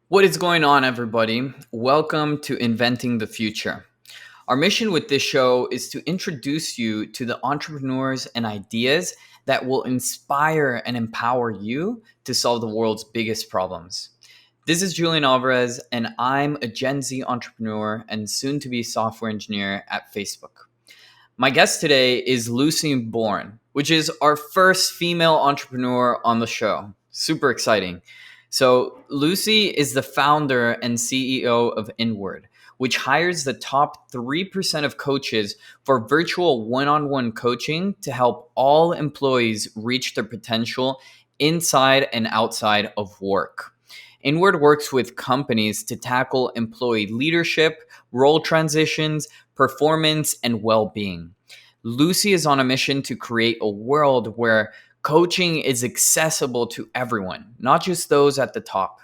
What is going on, everybody? Welcome to Inventing the Future. Our mission with this show is to introduce you to the entrepreneurs and ideas that will inspire and empower you to solve the world's biggest problems. This is Julian Alvarez, and I'm a Gen Z entrepreneur and soon to be software engineer at Facebook. My guest today is Lucy Bourne, which is our first female entrepreneur on the show. Super exciting. So, Lucy is the founder and CEO of Inward, which hires the top 3% of coaches for virtual one on one coaching to help all employees reach their potential inside and outside of work. Inward works with companies to tackle employee leadership, role transitions, performance, and well being. Lucy is on a mission to create a world where coaching is accessible to everyone, not just those at the top.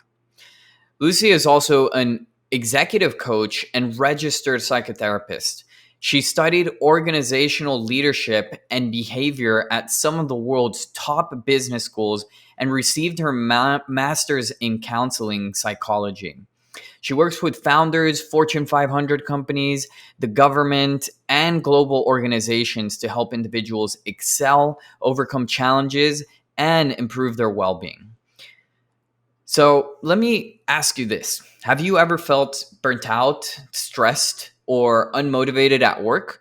Lucy is also an executive coach and registered psychotherapist. She studied organizational leadership and behavior at some of the world's top business schools and received her master's in counseling psychology. She works with founders, Fortune 500 companies, the government, and global organizations to help individuals excel, overcome challenges, and improve their well being. So let me ask you this. Have you ever felt burnt out, stressed, or unmotivated at work?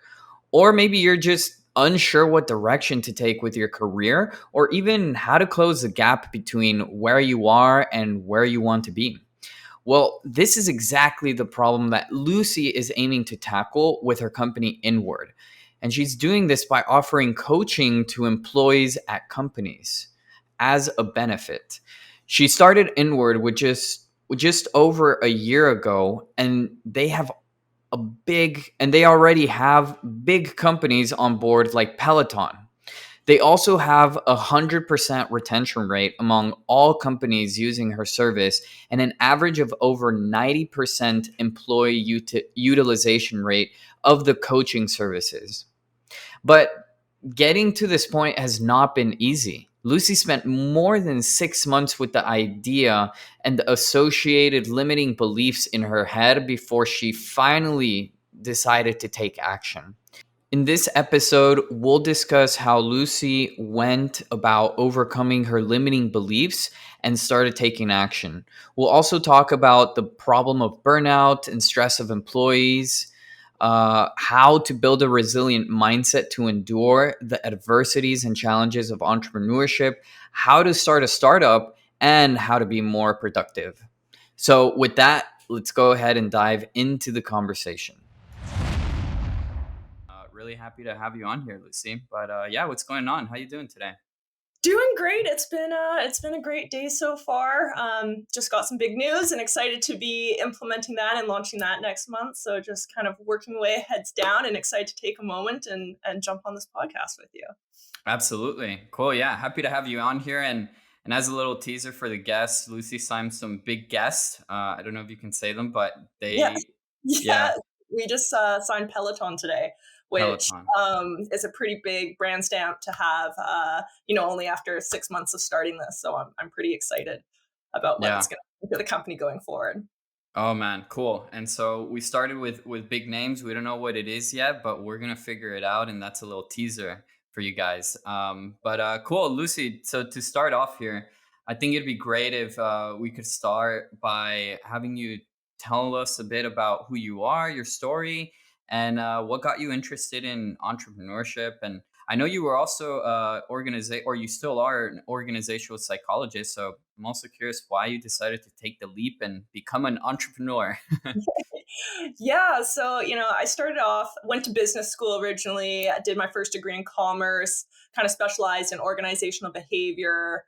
Or maybe you're just unsure what direction to take with your career, or even how to close the gap between where you are and where you want to be. Well, this is exactly the problem that Lucy is aiming to tackle with her company Inward. And she's doing this by offering coaching to employees at companies as a benefit. She started Inward with just over a year ago, and they already have big companies on board like Peloton. They also have 100% retention rate among all companies using her service and an average of over 90% employee utilization rate of the coaching services. But getting to this point has not been easy. Lucy spent more than 6 months with the idea and the associated limiting beliefs in her head before she finally decided to take action. In this episode, we'll discuss how Lucy went about overcoming her limiting beliefs and started taking action. We'll also talk about the problem of burnout and stress of employees, how to build a resilient mindset to endure the adversities and challenges of entrepreneurship, how to start a startup, and how to be more productive. So, with that, let's go ahead and dive into the conversation. Really happy to have you on here, Lucy. But yeah, what's going on? How you doing today? Doing great. It's been a great day so far. Just got some big news and excited to be implementing that and launching that next month. So just kind of working away, heads down, and excited to take a moment and jump on this podcast with you. Absolutely, cool. Yeah, happy to have you on here. And as a little teaser for the guests, Lucy signed some big guests. I don't know if you can say them, but Yeah, they, yeah. yeah, We just signed Peloton today, which Peloton. is a pretty big brand stamp to have. Only after 6 months of starting this, so I'm pretty excited about what it's Yeah. going to do for the company going forward. Oh man, cool. And so we started with big names. We don't know what it is yet, but we're gonna figure it out, and that's a little teaser for you guys. But cool, Lucy. So to start off here, I think it'd be great if we could start by having you tell us a bit about who you are, your story, and what got you interested in entrepreneurship. And I know you were also or you still are an organizational psychologist. So I'm also curious why you decided to take the leap and become an entrepreneur. Yeah, so I started off, went to business school originally. I did my first degree in commerce, kind of specialized in organizational behavior.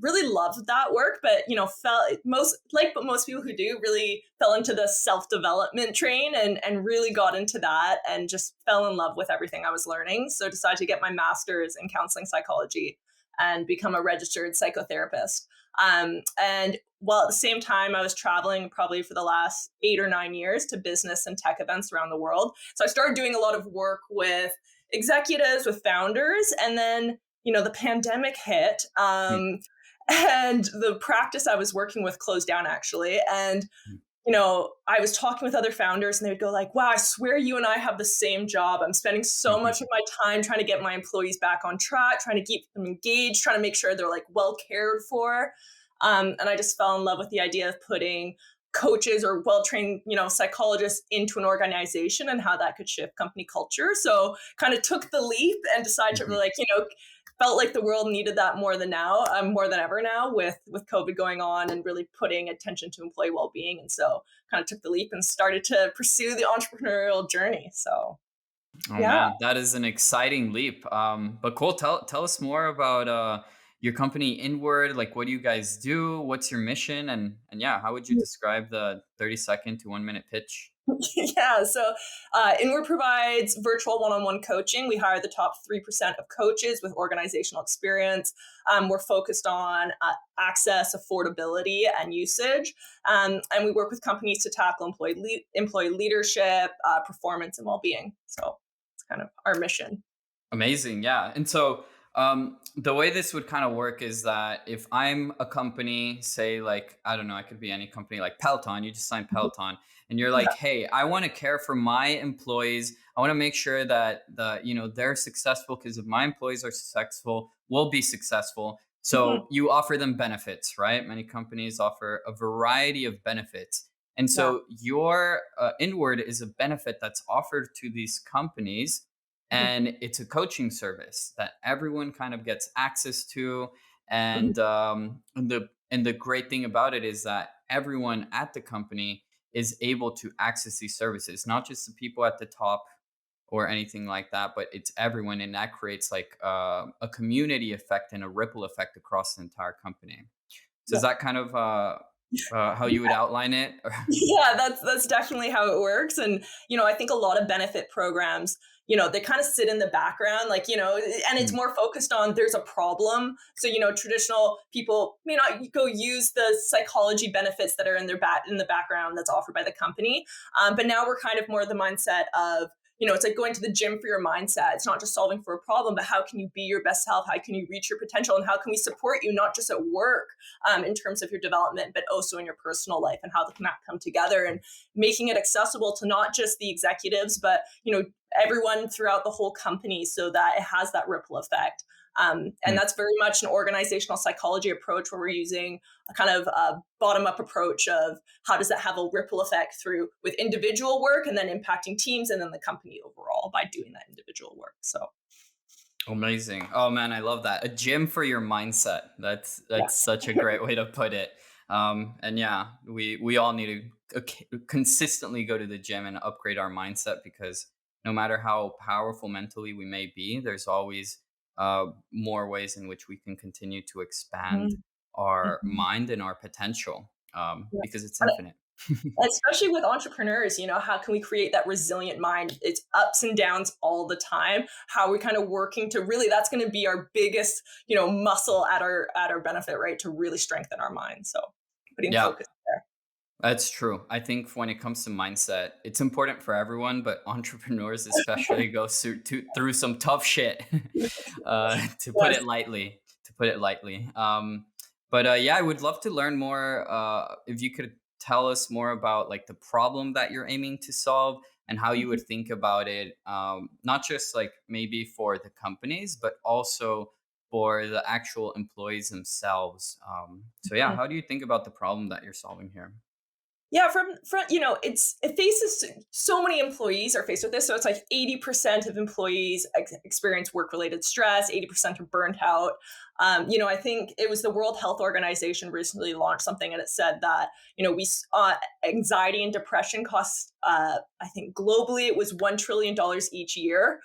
Really loved that work, but felt most people who do really fell into the self development train and really got into that and just fell in love with everything I was learning. So decided to get my master's in counseling psychology and become a registered psychotherapist. And while at the same time, I was traveling probably for the last 8 or 9 years to business and tech events around the world. So I started doing a lot of work with executives, with founders, and then the pandemic hit. And the practice I was working with closed down actually. And I was talking with other founders and they would go like, wow, I swear you and I have the same job. I'm spending so Mhm. much of my time trying to get my employees back on track, trying to keep them engaged, trying to make sure they're like well cared for. And I just fell in love with the idea of putting coaches or well-trained, psychologists into an organization and how that could shift company culture. So kind of took the leap and decided to Mhm. really felt like the world needed that more than ever now with COVID going on and really putting attention to employee well-being. And so kind of took the leap and started to pursue the entrepreneurial journey. So Oh yeah. man, that is an exciting leap. But cool. Tell us more about your company Inward. Like, what do you guys do? What's your mission? And yeah, how would you describe the 30-second to 1 minute pitch? Yeah, so Inward provides virtual one-on-one coaching. We hire the top 3% of coaches with organizational experience. We're focused on access, affordability, and usage. And we work with companies to tackle employee leadership, performance, and well-being. So it's kind of our mission. Amazing, yeah. And so the way this would kind of work is that if I'm a company, say like I don't know, I could be any company like Peloton. You just sign Peloton, and you're Yeah. like, hey, I want to care for my employees. I want to make sure that they're successful because if my employees are successful, we'll be successful. Mhm. So you offer them benefits, right? Many companies offer a variety of benefits. And Yeah. so your Inward is a benefit that's offered to these companies, Mhm. and it's a coaching service that everyone kind of gets access to. Mhm. And the great thing about it is that everyone at the company is able to access these services, not just the people at the top or anything like that, but it's everyone, and that creates like a community effect and a ripple effect across the entire company. So is Yeah. that kind of how you would outline it? Yeah, that's definitely how it works. And I think a lot of benefit programs, they kind of sit in the background, and it's Mm, more focused on there's a problem. So traditional people may not go use the psychology benefits that are in the background that's offered by the company. But now we're kind of more the mindset of it's like going to the gym for your mindset. It's not just solving for a problem, but how can you be your best self? How can you reach your potential? And how can we support you, not just at work, in terms of your development, but also in your personal life, and how can that come together, and making it accessible to not just the executives, but everyone throughout the whole company, so that it has that ripple effect. And mm. that's very much an organizational psychology approach where we're using a kind of bottom up approach of how does that have a ripple effect through with individual work and then impacting teams and then the company overall by doing that individual work. So, Amazing. Oh man, I love that. A gym for your mindset. That's yes. such a great way to put it. And yeah, we all need to consistently go to the gym and upgrade our mindset, because no matter how powerful mentally we may be, there's always more ways in which we can continue to expand Mhm. our Mhm. mind and our potential, Yeah. because it's And infinite. especially with entrepreneurs, how can we create that resilient mind? It's ups and downs all the time. How are we kind of working to really, that's going to be our biggest, muscle at our benefit, right? To really strengthen our mind. So putting Yeah. focus there. That's true. I think when it comes to mindset, it's important for everyone, but entrepreneurs especially go through some tough shit, to put Yes. it lightly. To put it lightly. But yeah, I would love to learn more. If you could tell us more about like the problem that you're aiming to solve and how you would think about it, not just like maybe for the companies, but also for the actual employees themselves. So yeah, how do you think about the problem that you're solving here? Yeah, from it faces so many employees are faced with this. So it's like 80% of employees experience work related stress, 80% are burnt out. I think it was the World Health Organization recently launched something, and it said that we anxiety and depression costs. I think globally it was $1 trillion each year,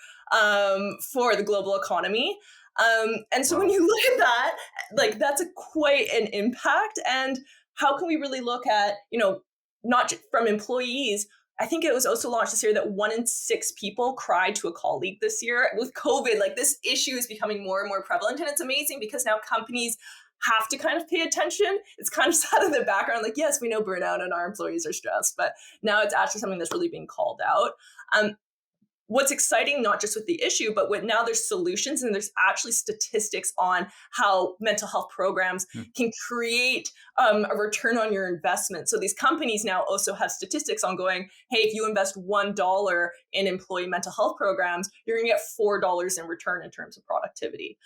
for the global economy. And so when Wow. you look at that, like that's a quite an impact. And how can we really look at not just from employees. I think it was also launched this year that 1 in 6 people cried to a colleague this year. With COVID, like this issue is becoming more and more prevalent. And it's amazing because now companies have to kind of pay attention. It's kind of sat in the background, like, yes, we know burnout and our employees are stressed, but now it's actually something that's really being called out. Um, what's exciting, not just with the issue, but with now there's solutions and there's actually statistics on how mental health programs Hmm. can create a return on your investment. So these companies now also have statistics on going, hey, if you invest $1 in employee mental health programs, you're going to get $4 in return in terms of productivity,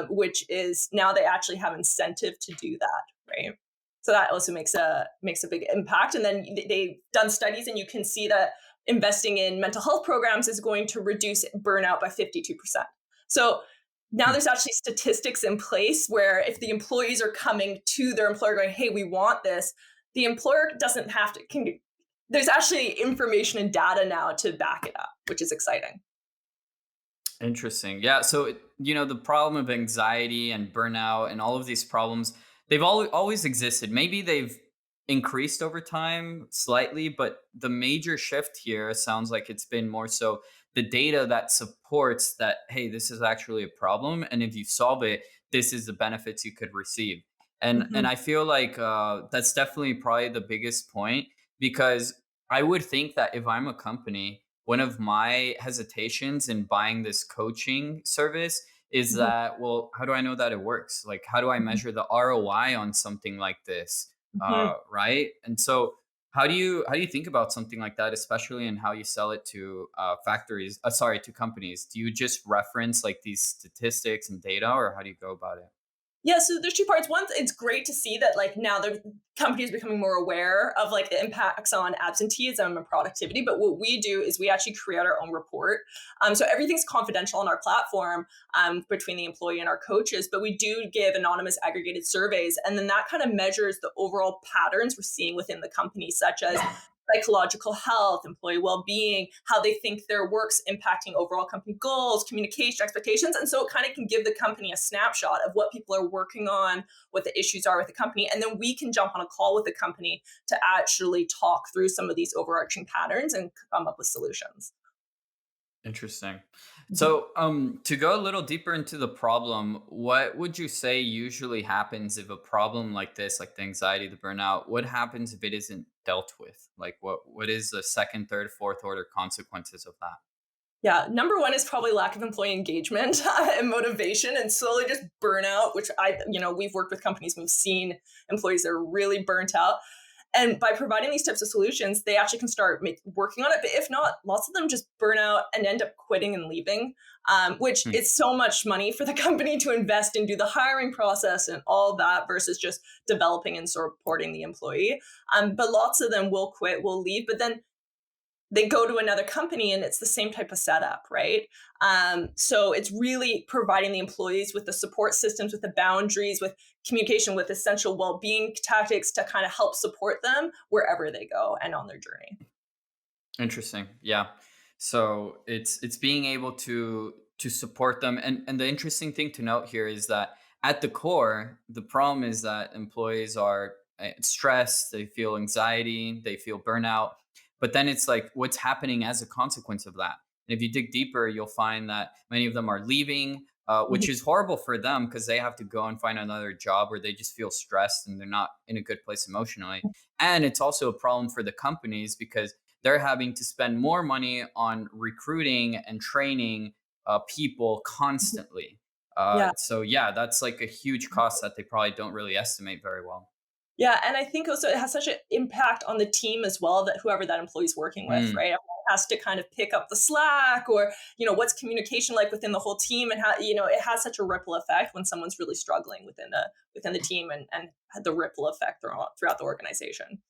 which is now they actually have incentive to do that, right? So that also makes a big impact. And then they've done studies, and you can see that investing in mental health programs is going to reduce burnout by 52%. So now Hmm. there's actually statistics in place where if the employees are coming to their employer going, hey, we want this, the employer doesn't have to, there's actually information and data now to back it up, which is exciting. Interesting. Yeah. So, the problem of anxiety and burnout and all of these problems, they've always existed. Maybe they've increased over time slightly, but the major shift here sounds like it's been more so the data that supports that, hey, this is actually a problem. And if you solve it, this is the benefits you could receive. And Mhm. I feel like that's definitely probably the biggest point, because I would think that if I'm a company, one of my hesitations in buying this coaching service is Mhm. that, well, how do I know that it works? Like, how do I Mhm. measure the ROI on something like this? Mhm. Right. And so, how do you think about something like that, especially in how you sell it to factories? Sorry, to companies. Do you just reference like these statistics and data, or how do you go about it? Yeah, so there's two parts. One, it's great to see that like now the companies becoming more aware of like the impacts on absenteeism and productivity. But what we do is we actually create our own report. So everything's confidential on our platform, between the employee and our coaches. But we do give anonymous aggregated surveys, and then that kind of measures the overall patterns we're seeing within the company, such as psychological health, employee well-being, how they think their work's impacting overall company goals, communication, expectations. And so it kind of can give the company a snapshot of what people are working on, what the issues are with the company. And then we can jump on a call with the company to actually talk through some of these overarching patterns and come up with solutions. Interesting. Mhm. So, to go a little deeper into the problem, what would you say usually happens if a problem like this, like the anxiety, the burnout, what happens if it isn't dealt with? Like, what is the second, third, fourth order consequences of that? Yeah, number one is probably lack of employee engagement and motivation, and slowly just burnout, which we've worked with companies, we've seen employees that are really burnt out. And by providing these types of solutions, they actually can start working on it. But if not, lots of them just burn out and end up quitting and leaving, which Hmm. is so much money for the company to invest and do the hiring process and all that versus just developing and supporting the employee. But lots of them will quit, will leave, but then they go to another company and it's the same type of setup, right? So it's really providing the employees with the support systems, with the boundaries, with communication, with essential well-being tactics to kind of help support them wherever they go and on their journey. Interesting. Yeah. So it's being able to support them, and the interesting thing to note here is that at the core, the problem is that employees are stressed, they feel anxiety, they feel burnout, but then it's like what's happening as a consequence of that. And if you dig deeper, you'll find that many of them are leaving, which Mhm. is horrible for them because they have to go and find another job where they just feel stressed and they're not in a good place emotionally. And it's also a problem for the companies because they're having to spend more money on recruiting and training people constantly. Yeah. So yeah, that's like a huge cost that they probably don't really estimate very well. Yeah, and I think also it has such an impact on the team as well that whoever that employee's working with, Mm, right? Everyone has to kind of pick up the slack or, what's communication like within the whole team and how, it has such a ripple effect when someone's really struggling within the team and the ripple effect throughout the organization.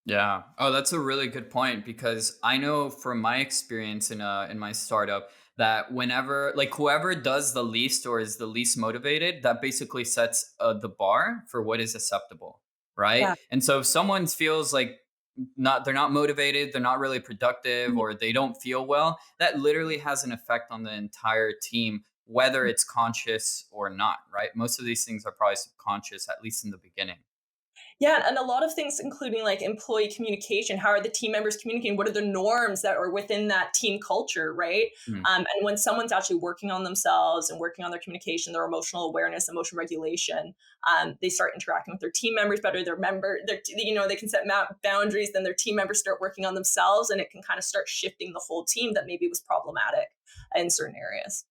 yeah. Oh, that's a really good point because I know from my experience in my startup that whenever like whoever does the least or is the least motivated, that basically sets the bar for what is acceptable, right? Yeah. And so if someone feels like not they're not motivated, they're not really productive, Mhm. or they don't feel well, that literally has an effect on the entire team, whether it's conscious or not, right? Most of these things are probably subconscious, at least in the beginning. Yeah, and a lot of things, including like employee communication. How are the team members communicating? What are the norms that are within that team culture, right? Hmm. And when someone's actually working on themselves and working on their communication, their emotional awareness, emotion regulation, they start interacting with their team members better. They can set boundaries. Then their team members start working on themselves, and it can kind of start shifting the whole team that maybe was problematic in certain areas.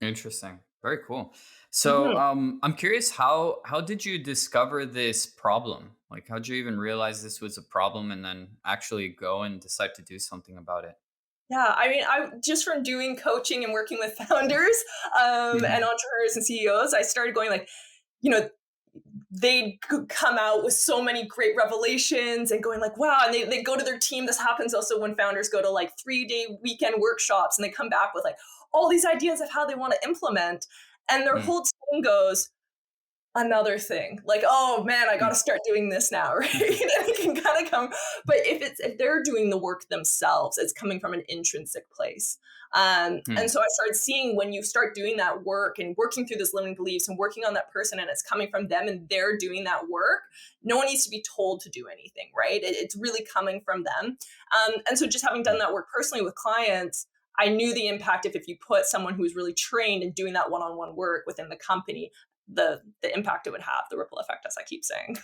Interesting. Very cool. So, Mhm. I'm curious, how did you discover this problem? Like, how did you even realize this was a problem, and then actually go and decide to do something about it? Yeah, I mean, I just from doing coaching and working with founders and Mhm. entrepreneurs and CEOs, I started going like, you know, they could come out with so many great revelations and going like, wow, and they go to their team. This happens also when founders go to like 3-day weekend workshops and they come back with like all these ideas of how they want to implement. And their Mm. whole team goes, another thing like, oh man, I got to Mm. start doing this now, right? It can kind of come, but if they're doing the work themselves, it's coming from an intrinsic place. And Mm. so I started seeing when you start doing that work and working through those limiting beliefs and working on that person, and it's coming from them and they're doing that work, no one needs to be told to do anything, right? It's really coming from them. And so just having done Mm. that work personally with clients, I knew the impact if you put someone who's really trained and doing that one-on-one work within the company, the impact it would have, the ripple effect, as I keep saying.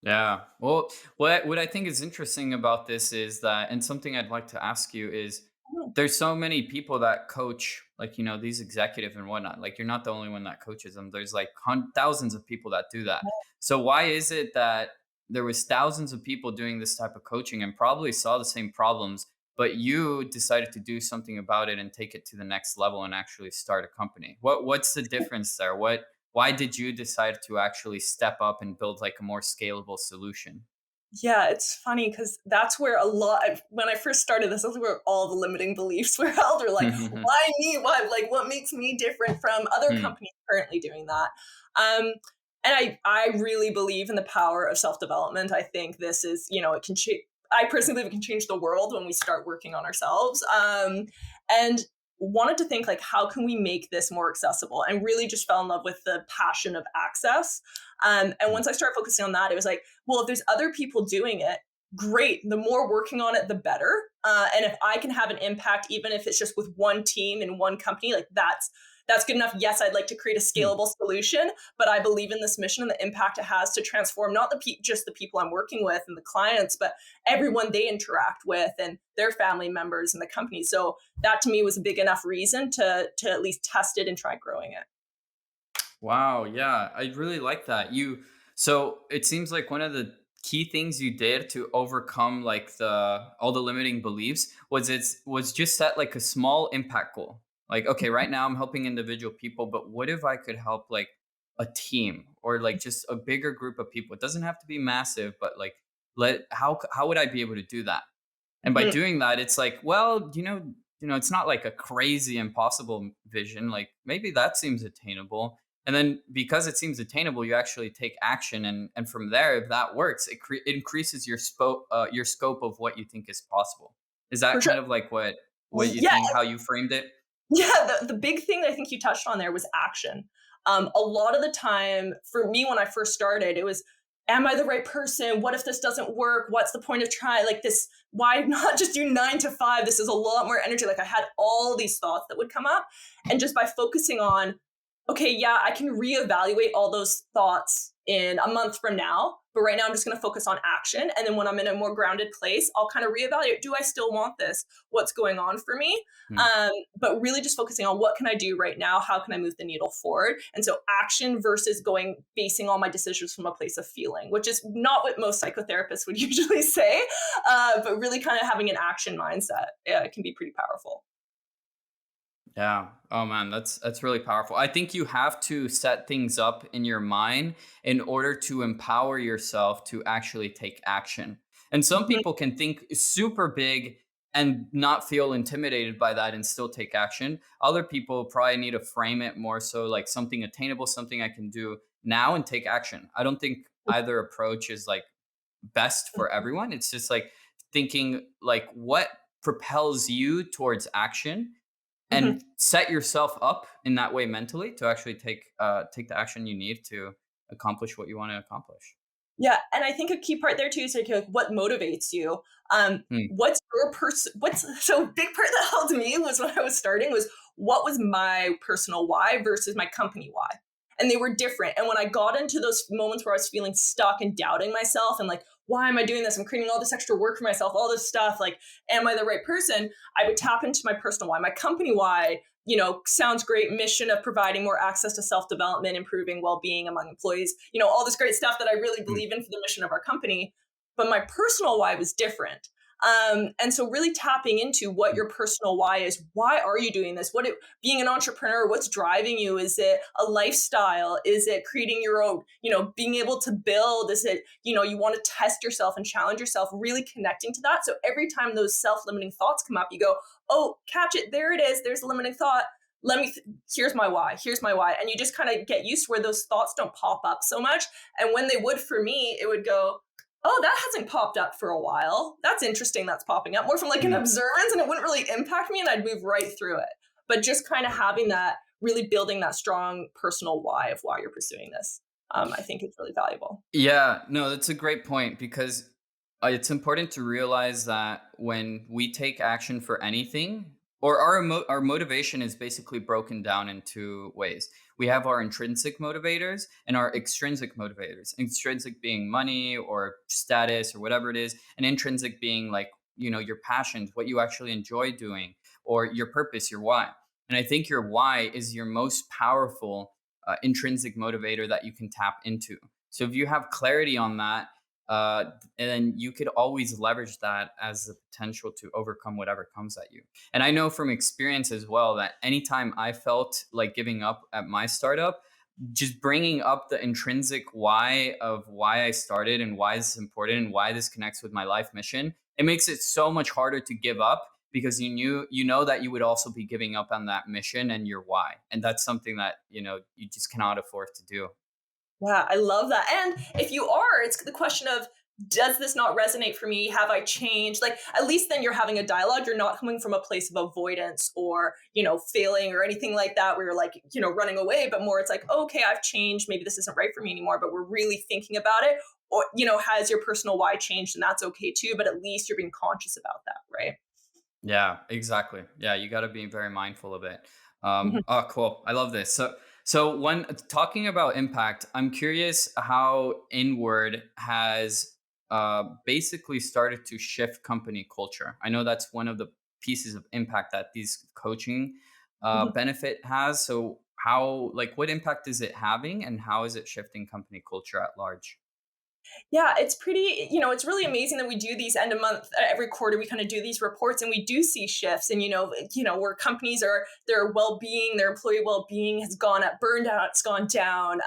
Yeah. Well, what I think is interesting about this is that, and something I'd like to ask you is, there's so many people that coach, like, these executive and whatnot. Like, you're not the only one that coaches them. There's like thousands of people that do that. So why is it that there was thousands of people doing this type of coaching and probably saw the same problems, but you decided to do something about it and take it to the next level and actually start a company? What's the difference there? Why did you decide to actually step up and build like a more scalable solution? Yeah, it's funny because that's where when I first started this, that's where all the limiting beliefs were held. Or like, why me? What makes me different from other Hmm. companies currently doing that? Um, and I really believe in the power of self development. I think this is, it can change. I personally believe it can change the world when we start working on ourselves. And wanted to think like, how can we make this more accessible? And really just fell in love with the passion of access. And Hmm. once I started focusing on that, it was like, well, if there's other people doing it, great. The more working on it, the better. And if I can have an impact, even if it's just with one team in one company, like that's good enough. Yes, I'd like to create a Hmm. scalable solution, but I believe in this mission and the impact it has to transform not just the people I'm working with and the clients, but everyone they interact with and their family members and the company. So that to me was a big enough reason to at least test it and try growing it. Wow, yeah, I really like that. So it seems like one of the key things you did to overcome like the all the limiting beliefs was just set like a small impact goal. Like, okay, right now I'm helping individual people, but what if I could help like a team or like just a bigger group of people? It doesn't have to be massive, but like how would I be able to do that? And by Mhm. doing that, it's like, well, it's not like a crazy impossible vision. Like maybe that seems attainable. And then because it seems attainable, you actually take action, and from there, if that works, it increases your scope of what you think is possible. Is For that sure. kind of like what you Yeah, think, how you framed it? yeah, the big thing that I think you touched on there was action. A lot of the time, for me, when I first started, it was, am I the right person? What if this doesn't work? What's the point of trying? Like this, why not just do 9 to 5? This is a lot more energy. Like I had all these thoughts that would come up. And just by focusing on, okay, yeah, I can reevaluate all those thoughts in a month from now. But right now, I'm just going to focus on action. And then when I'm in a more grounded place, I'll kind of reevaluate, do I still want this? What's going on for me? Hmm. But really just focusing on what can I do right now? How can I move the needle forward? And so action versus basing all my decisions from a place of feeling, which is not what most psychotherapists would usually say, but really kind of having an action mindset can be pretty powerful. Yeah. Oh man, that's really powerful. I think you have to set things up in your mind in order to empower yourself to actually take action. And some Mhm. people can think super big and not feel intimidated by that and still take action. Other people probably need to frame it more so like something attainable, something I can do now and take action. I don't think either approach is like best for everyone. It's just like thinking like what propels you towards action Mhm. and set yourself up in that way mentally to actually take the action you need to accomplish what you want to accomplish. Yeah, and I think a key part there too is like what motivates you. Hmm. What's your person? What's so a big part that helped me was when I was starting was what was my personal why versus my company why, and they were different. And when I got into those moments where I was feeling stuck and doubting myself and like, why am I doing this? I'm creating all this extra work for myself, all this stuff. Like, am I the right person? I would tap into my personal why, my company why, sounds great, mission of providing more access to self development, improving well being among employees, all this great stuff that I really Hmm. believe in for the mission of our company. But my personal why was different. And so, really tapping into what Hmm. your personal why is. Why are you doing this? Being an entrepreneur, what's driving you? Is it a lifestyle? Is it creating your own, being able to build? Is it, you want to test yourself and challenge yourself, really connecting to that. So, every time those self limiting thoughts come up, you go, oh, catch it. There it is. There's a limiting thought. Here's my why. Here's my why. And you just kind of get used to where those thoughts don't pop up so much. And when they would for me, it would go, oh, that hasn't popped up for a while. That's interesting. That's popping up more from like an Hmm. observance, and it wouldn't really impact me, and I'd move right through it. But just kind of having that, really building that strong personal why of why you're pursuing this, I think is really valuable. Yeah, no, that's a great point because it's important to realize that when we take action for anything, or our motivation is basically broken down in two ways. We have our intrinsic motivators and our extrinsic motivators. Intrinsic being money or status or whatever it is, and intrinsic being like, your passions, what you actually enjoy doing, or your purpose, your why. And I think your why is your most powerful intrinsic motivator that you can tap into. So if you have clarity on that, and then you could always leverage that as a potential to overcome whatever comes at you. And I know from experience as well that anytime I felt like giving up at my startup, just bringing up the intrinsic why of why I started and why this is important and why this connects with my life mission, it makes it so much harder to give up because you know that you would also be giving up on that mission and your why. And that's something that, you just cannot afford to do. Yeah, I love that. And if you are, it's the question of, does this not resonate for me? Have I changed? Like, at least then you're having a dialogue. You're not coming from a place of avoidance or, failing or anything like that where you're like, running away, but more it's like, okay, I've changed. Maybe this isn't right for me anymore, but we're really thinking about it. Or, has your personal why changed? And that's okay too. But at least you're being conscious about that, right? Yeah, exactly. Yeah, you got to be very mindful of it. Mhm, Oh, cool. I love this. So when talking about impact, I'm curious how inward has basically started to shift company culture. I know that's one of the pieces of impact that these coaching mhm. benefit has. So how, like, what impact is it having, and how is it shifting company culture at large? Yeah, it's pretty, it's really amazing that we do these end of month, every quarter we kind of do these reports and we do see shifts, and where companies are, their well-being, their employee well-being has gone up, burnout's gone down,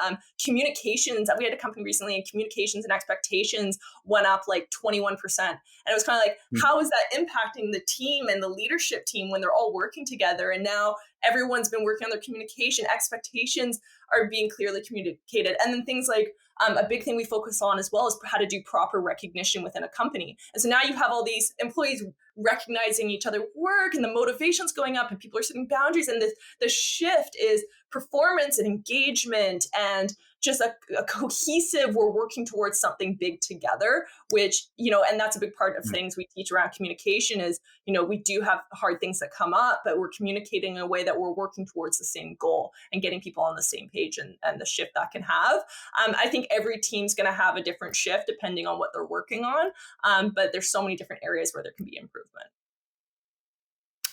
communications, we had a company recently and communications and expectations went up like 21%. And it was kind of like, Hmm. how is that impacting the team and the leadership team when they're all working together? And now everyone's been working on their communication, expectations are being clearly communicated. And then things like, a big thing we focus on as well is how to do proper recognition within a company. And so now you have all these employees recognizing each other work, and the motivation's going up, and people are setting boundaries. And the shift is performance and engagement and just a cohesive, we're working towards something big together, which, and that's a big part of things we teach around communication is, we do have hard things that come up, but we're communicating in a way that we're working towards the same goal and getting people on the same page, and the shift that can have. I think every team's going to have a different shift depending on what they're working on. But there's so many different areas where there can be improvement.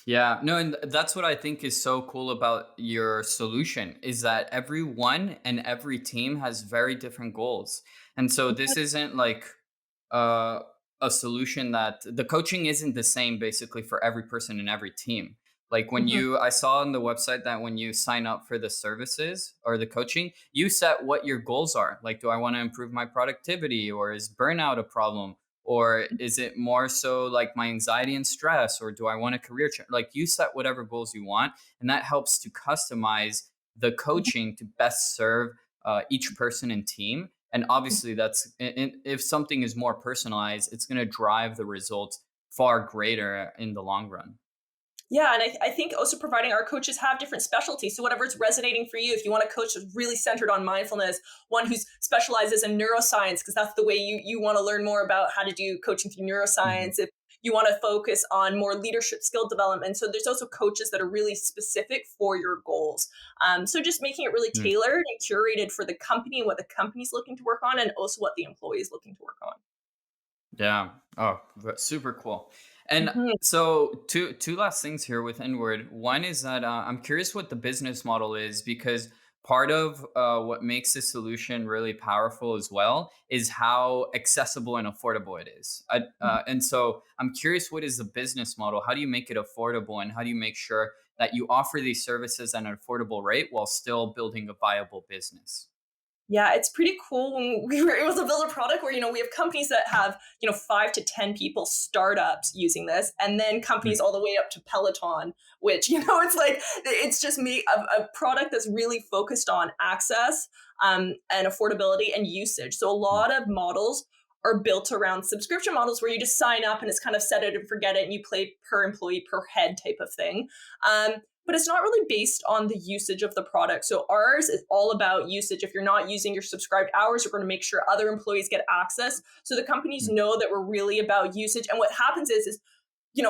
Yeah, no, and that's what I think is so cool about your solution is that everyone and every team has very different goals. And so this isn't like uh, a solution that the coaching isn't the same basically for every person in every team. Like Mhm. I saw on the website that when you sign up for the services or the coaching, you set what your goals are. Like, do I want to improve my productivity, or is burnout a problem? Or is it more so like my anxiety and stress, or do I want a career change? Like, you set whatever goals you want, and that helps to customize the coaching to best serve each person and team. And obviously, if something is more personalized, it's going to drive the results far greater in the long run. Yeah, and I think also providing our coaches have different specialties. So whatever's resonating for you, if you want a coach that's really centered on mindfulness, one who specializes in neuroscience, because that's the way you want to learn more about how to do coaching through Mhm. neuroscience. If you want to focus on more leadership skill development, so there's also coaches that are really specific for your goals. So just making it really Mm. tailored and curated for the company and what the company's looking to work on, and also what the employee is looking to work on. Yeah. Oh, super cool. And Mhm. so two last things here with Inward. One is that I'm curious what the business model is, because part of what makes this solution really powerful as well is how accessible and affordable it is. And so I'm curious, what is the business model? How do you make it affordable, and how do you make sure that you offer these services at an affordable rate while still building a viable business? Yeah, it's pretty cool when we were able to build a product where, we have companies that have, 5 to 10 people, startups using this, and then companies all the way up to Peloton, which, it's like, it's just me, a product that's really focused on access, and affordability and usage. So a Mhm. lot of models are built around subscription models where you just sign up and it's kind of set it and forget it and you pay per employee per head type of thing. Um, but it's not really based on the usage of the product. So ours is all about usage. If you're not using your subscribed hours, we're going to make sure other employees get access. So the companies know that we're really about usage. And what happens is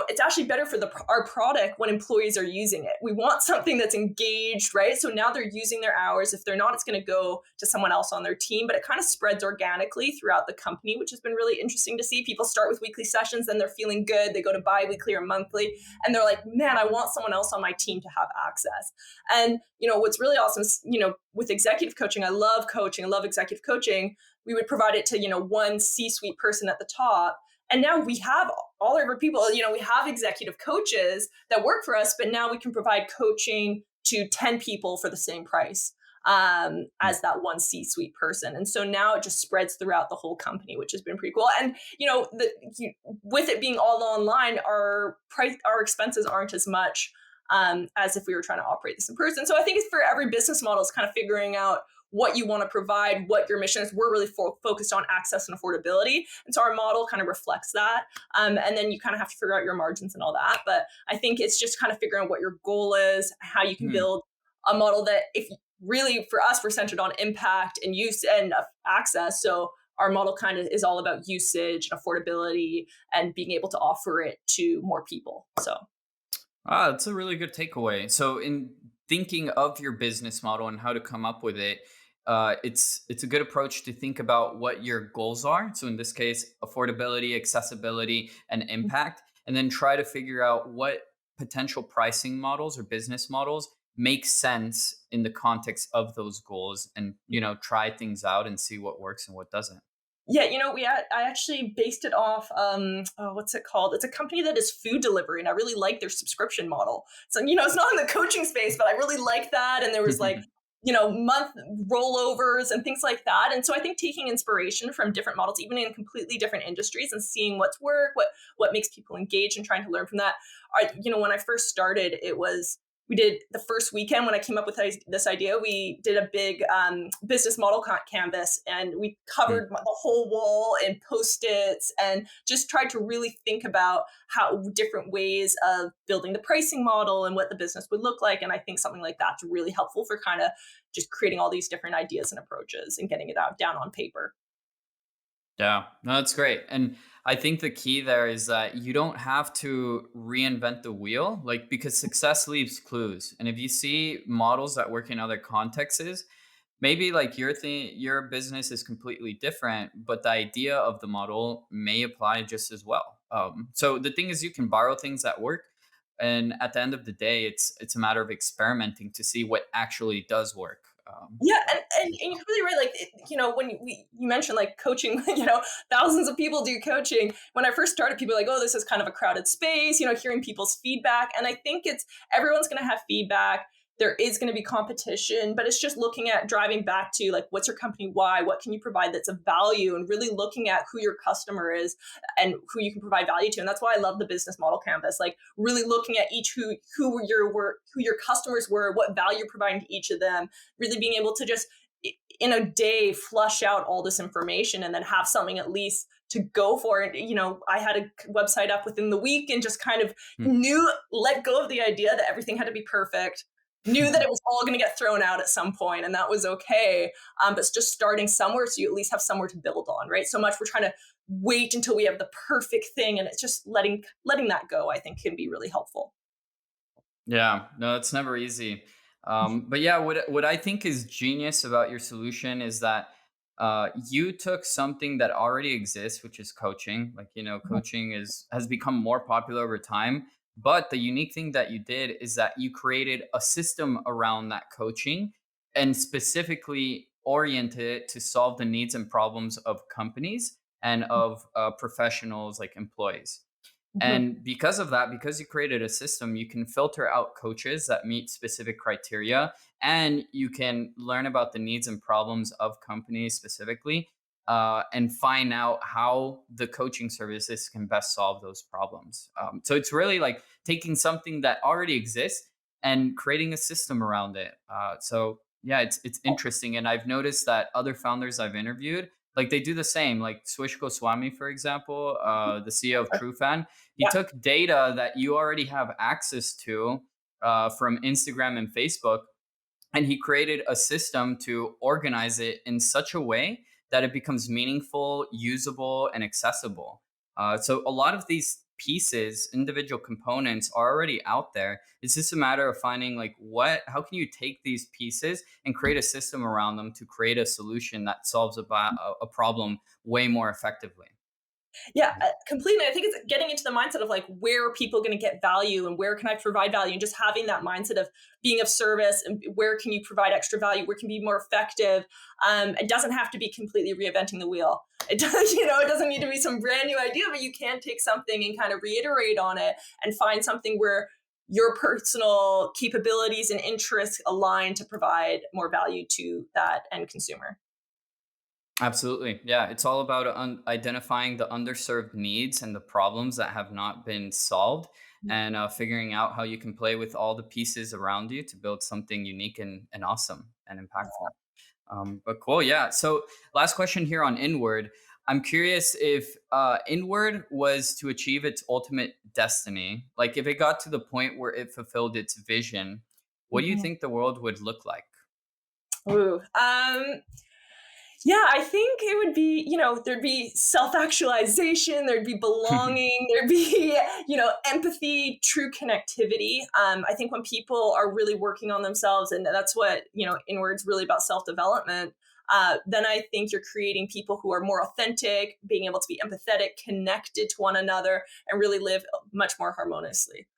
it's actually better for our product when employees are using it. We want something that's engaged, right? So now they're using their hours. If they're not, it's going to go to someone else on their team, but it kind of spreads organically throughout the company, which has been really interesting to see. People start with weekly sessions, then they're feeling good. They go to bi-weekly or monthly, and they're like, man, I want someone else on my team to have access. And, what's really awesome is, with executive coaching, I love coaching, I love executive coaching. We would provide it to, one C-suite person at the top. And now we have all of our people, we have executive coaches that work for us, but now we can provide coaching to 10 people for the same price, as that one C-suite person. And so now it just spreads throughout the whole company, which has been pretty cool. And, with it being all online, our expenses aren't as much, as if we were trying to operate this in person. So I think it's for every business model, is kind of figuring out what you want to provide, what your mission is. We're really focused on access and affordability. And so our model kind of reflects that. And then you kind of have to figure out your margins and all that. But I think it's just kind of figuring out what your goal is, how you can Hmm. build a model that, if really for us, we're centered on impact and use and access. So our model kind of is all about usage and affordability and being able to offer it to more people. So Ah, that's a really good takeaway. So, in thinking of your business model and how to come up with it, it's a good approach to think about what your goals are. So, in this case, affordability, accessibility, and impact, and then try to figure out what potential pricing models or business models make sense in the context of those goals, and try things out and see what works and what doesn't. yeah, I actually based it off, oh, what's it called? It's a company that is food delivery, and I really like their subscription model. So it's not in the coaching space, but I really like that. And there was like, month rollovers and things like that. And so I think taking inspiration from different models, even in completely different industries, and seeing what's work, what makes people engage, and trying to learn from that. When I first started, it was we did the first weekend when I came up with this idea. We did a big, business model canvas, and we covered the whole wall in post-its, and just tried to really think about how different ways of building the pricing model and what the business would look like. And I think something like that's really helpful for kind of just creating all these different ideas and approaches and getting it out down on paper. Yeah, no, that's great. And I think the key there is that you don't have to reinvent the wheel, like, because success leaves clues. And if you see models that work in other contexts, maybe like your business is completely different, but the idea of the model may apply just as well. So the thing is, you can borrow things that work, and at the end of the day, it's a matter of experimenting to see what actually does work. Yeah, and you're really right. Like, when you mentioned like coaching, thousands of people do coaching. When I first started, people were like, "Oh, this is kind of a crowded space." Hearing people's feedback, and I think it's everyone's going to have feedback. There is going to be competition, but it's just looking at driving back to like, what's your company why? What can you provide that's of value? And really looking at who your customer is and who you can provide value to. And that's why I love the business model canvas. Like, really looking at each who your customers were, what value you're providing to each of them, really being able to just in a day flush out all this information and then have something at least to go for it. I had a website up within the week and just kind of let go of the idea that everything had to be perfect, knew that it was all going to get thrown out at some point, and that was okay. But it's just starting somewhere so you at least have somewhere to build on, right? So much we're trying to wait until we have the perfect thing, and it's just letting that go, I think, can be really helpful. Yeah, no, it's never easy. But yeah, what I think is genius about your solution is that you took something that already exists, which is coaching. Like, coaching has become more popular over time. But the unique thing that you did is that you created a system around that coaching and specifically oriented it to solve the needs and problems of companies and of professionals like employees. Mhm. And because of that, because you created a system, you can filter out coaches that meet specific criteria, and you can learn about the needs and problems of companies specifically, and find out how the coaching services can best solve those problems. So it's really like taking something that already exists and creating a system around it. So yeah, it's interesting, and I've noticed that other founders I've interviewed, like they do the same. Like Swish Goswami, for example, the CEO of TrueFan, he Yeah. took data that you already have access to from Instagram and Facebook, and he created a system to organize it in such a way that it becomes meaningful, usable, and accessible. So a lot of these pieces, individual components, are already out there. It's just a matter of finding like how can you take these pieces and create a system around them to create a solution that solves a problem way more effectively. Yeah, completely. I think it's getting into the mindset of like, where are people going to get value and where can I provide value? And just having that mindset of being of service and where can you provide extra value? Where can you be more effective? It doesn't have to be completely reinventing the wheel. It does, it doesn't need to be some brand new idea, but you can take something and kind of reiterate on it and find something where your personal capabilities and interests align to provide more value to that end consumer. Absolutely. Yeah. It's all about identifying the underserved needs and the problems that have not been solved, and figuring out how you can play with all the pieces around you to build something unique and awesome and impactful. But cool. Yeah. So, last question here on Inward. I'm curious if Inward was to achieve its ultimate destiny, like if it got to the point where it fulfilled its vision, what do you Mhm. think the world would look like? Ooh. Yeah, I think it would be, there'd be self-actualization, there'd be belonging, there'd be, empathy, true connectivity. I think when people are really working on themselves, and that's what, Inward's really about self-development, then I think you're creating people who are more authentic, being able to be empathetic, connected to one another, and really live much more harmoniously.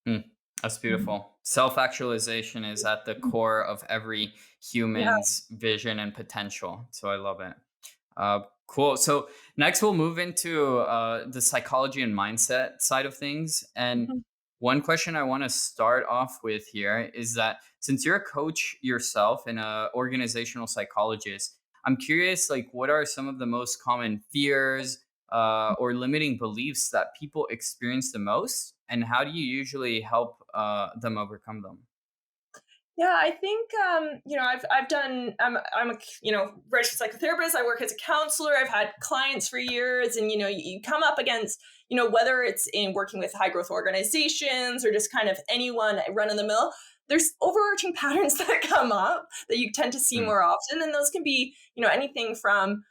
Hmm, that's Mhm. beautiful. Self actualization is at the core of every Yeah. human's vision and potential. So I love it. Cool. So next, we'll move into the psychology and mindset side of things. And Mhm. one question I want to start off with here is that since you're a coach yourself and a organizational psychologist, I'm curious, like, what are some of the most common fears or limiting beliefs that people experience the most, and how do you usually help them overcome them? Yeah, I think I've done I'm a registered psychotherapist. I work as a counselor. I've had clients for years, and you come up against whether it's in working with high growth organizations or just kind of anyone run of the mill. There's overarching patterns that come up that you tend to see Hmm, more often, and those can be anything from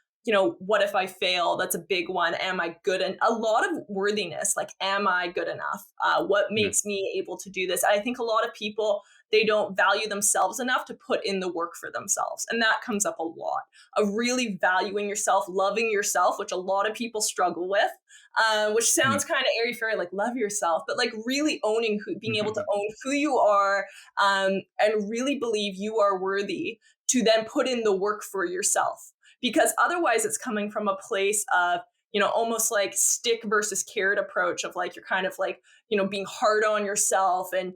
what if I fail? That's a big one. Am I good? And a lot of worthiness, like am I good enough? What hmm, makes me able to do this? I think a lot of people, they don't value themselves enough to put in the work for themselves. And that comes up a lot of really valuing yourself, loving yourself, which a lot of people struggle with, which sounds kind of airy fairy, like love yourself, but like really owning being able to hmm. own who you are, and really believe you are worthy to then put in the work for yourself. Because otherwise, it's coming from a place of, almost like stick versus carrot approach of like, you're kind of like, being hard on yourself and,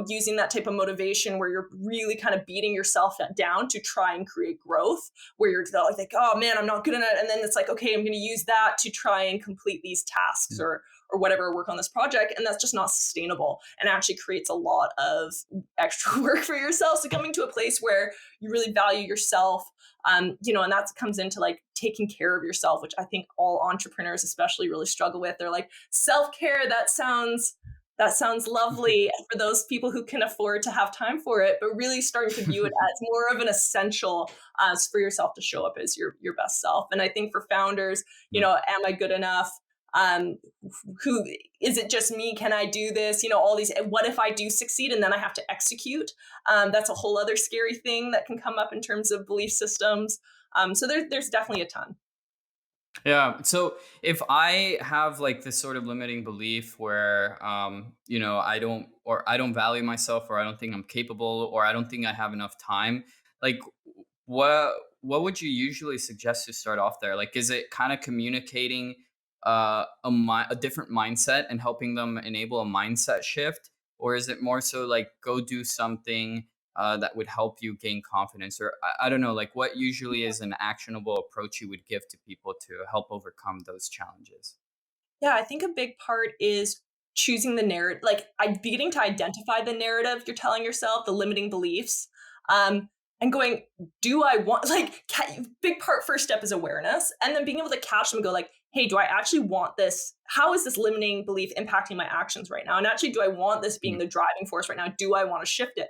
using that type of motivation where you're really kind of beating yourself down to try and create growth, where you're like, oh man, I'm not good enough. And then it's like, okay, I'm going to use that to try and complete these tasks or whatever, work on this project. And that's just not sustainable and actually creates a lot of extra work for yourself. So coming to a place where you really value yourself, and that comes into like taking care of yourself, which I think all entrepreneurs especially really struggle with. They're like, self-care, that sounds lovely for those people who can afford to have time for it, but really starting to view it as more of an essential for yourself to show up as your best self. And I think for founders, am I good enough? Who is it? Just me? Can I do this? All these. What if I do succeed and then I have to execute? That's a whole other scary thing that can come up in terms of belief systems. So there's definitely a ton. Yeah. So if I have like this sort of limiting belief where, I don't value myself, or I don't think I'm capable, or I don't think I have enough time, like what would you usually suggest to start off there? Like, is it kind of communicating a different mindset and helping them enable a mindset shift, or is it more so like go do something that would help you gain confidence? Or I don't know, like what usually is an actionable approach you would give to people to help overcome those challenges? Yeah, I think a big part is choosing the narrative, like beginning to identify the narrative you're telling yourself, the limiting beliefs, um, and going, do I want, like, big part, first step is awareness, and then being able to catch them and go, like, hey, do I actually want this? How is this limiting belief impacting my actions right now? And actually, do I want this being Mm. the driving force right now? Do I want to shift it?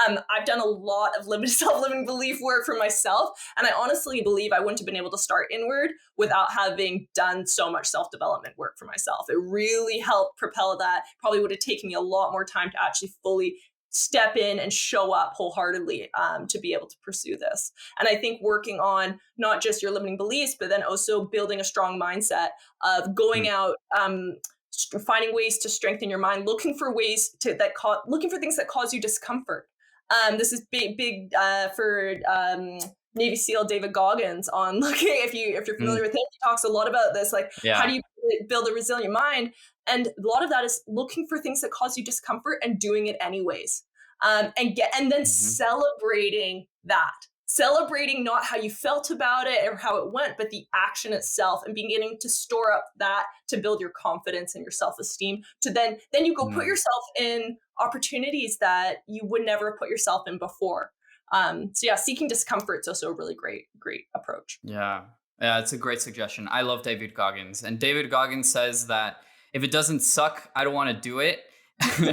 I've done a lot of self-limiting belief work for myself, and I honestly believe I wouldn't have been able to start inward without having done so much self-development work for myself. It really helped propel that. Probably would have taken me a lot more time to actually fully step in and show up wholeheartedly to be able to pursue this. And I think working on not just your limiting beliefs, but then also building a strong mindset of going Mm. out, finding ways to strengthen your mind, looking for ways looking for things that cause you discomfort. This is big for Navy SEAL David Goggins on looking. If you're familiar Mm. with him, he talks a lot about this. Like, how do Yeah. you build a resilient mind? And a lot of that is looking for things that cause you discomfort and doing it anyways. And then Hmm. celebrating not how you felt about it or how it went, but the action itself, and beginning to store up that to build your confidence and your self-esteem. To then you go put Mm. yourself in opportunities that you would never have put yourself in before. So yeah, seeking discomfort is also a really great approach. Yeah. Yeah, it's a great suggestion. I love David Goggins. And David Goggins says that if it doesn't suck, I don't want to do it,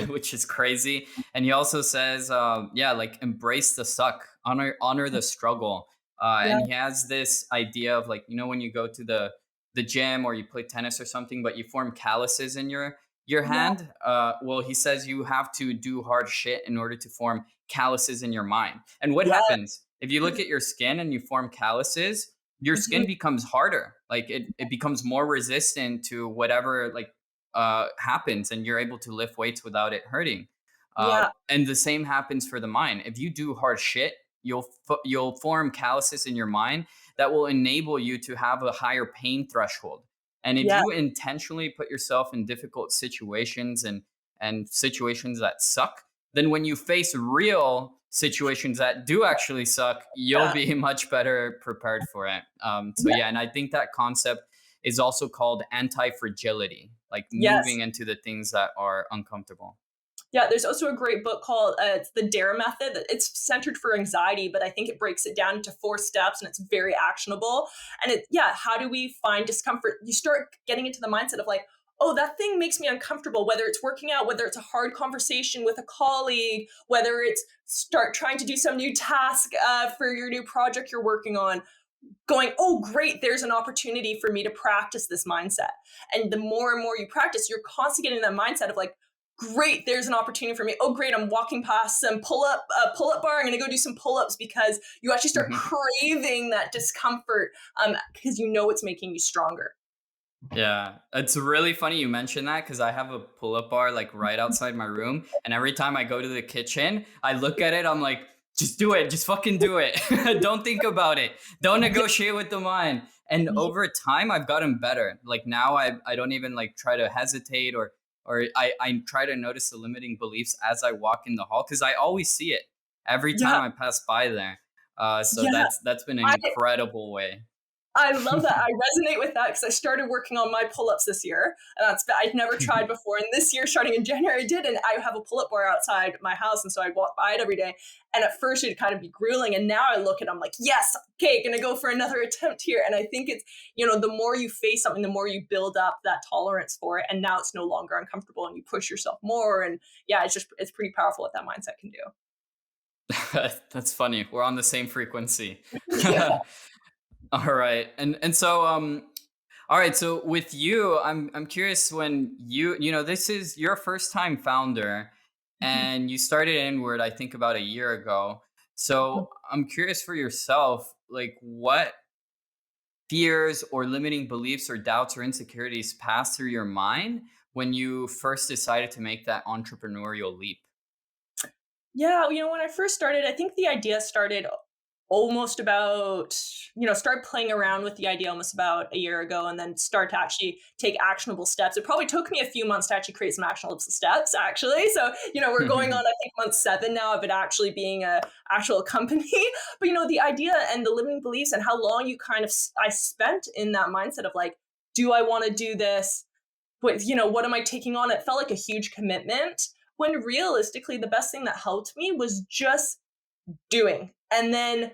which is crazy. And he also says, yeah, like embrace the suck, honor the struggle. Yeah, And he has this idea of like, when you go to the gym or you play tennis or something, but you form calluses in your yeah, hand. Well, he says you have to do hard shit in order to form calluses in your mind. And what yeah. happens if you look at your skin and you form calluses? Your Mhm. skin becomes harder, like it becomes more resistant to whatever like happens, and you're able to lift weights without it hurting. Yeah, And the same happens for the mind. If you do hard shit, you'll form calluses in your mind that will enable you to have a higher pain threshold. And if yeah, you intentionally put yourself in difficult situations and situations that suck, then when you face real situations that do actually suck, you'll yeah, be much better prepared for it. So yeah. yeah, and I think that concept is also called anti-fragility, like Yes. moving into the things that are uncomfortable. Yeah, there's also a great book called it's the Dare Method. It's centered for anxiety, but I think it breaks it down into 4 steps, and it's very actionable. And how do we find discomfort? You start getting into the mindset of like, oh, that thing makes me uncomfortable, whether it's working out, whether it's a hard conversation with a colleague, whether it's start trying to do some new task for your new project you're working on, going, oh, great, there's an opportunity for me to practice this mindset. And the more and more you practice, you're constantly getting that mindset of like, great, there's an opportunity for me. Oh, great, I'm walking past some pull up bar. I'm going to go do some pull ups, because you actually start craving that discomfort because you know it's making you stronger. Yeah, it's really funny you mentioned that because I have a pull-up bar like right outside my room, and every time I go to the kitchen, I look at it. I'm like, just do it, just fucking do it. Don't think about it. Don't Yeah, negotiate with the mind. And over time, I've gotten better. Like now, I don't even like try to hesitate or or I try to notice the limiting beliefs as I walk in the hall because I always see it every time Yeah. I pass by there. So Yeah. that's been an I incredible way. I love that. I resonate with that because I started working on my pull-ups this year, and I'd never tried before. And this year, starting in January, I did, and I have a pull-up bar outside my house, and so I walk by it every day. And at first, it'd kind of be grueling, and now I look at it, I'm like, yes, okay, gonna go for another attempt here. And I think it's the more you face something, the more you build up that tolerance for it, and now it's no longer uncomfortable, and you push yourself more. And yeah, it's pretty powerful what that mindset can do. That's funny. We're on the same frequency. Yeah. All right. And so all right, so with you, I'm curious when this is your first time founder and you started Inward I think about a year ago. So I'm curious for yourself, like what fears or limiting beliefs or doubts or insecurities pass through your mind when you first decided to make that entrepreneurial leap? Yeah, when I first started, I think the idea started almost about, start playing around with the idea almost about a year ago and then start to actually take actionable steps. It probably took me a few months to actually create some actionable steps, actually. So, we're going on, I think, month 7 now of it actually being a actual company. But, the idea and the limiting beliefs and how long you I spent in that mindset of like, do I want to do this? What am I taking on? It felt like a huge commitment when realistically the best thing that helped me was just doing. And then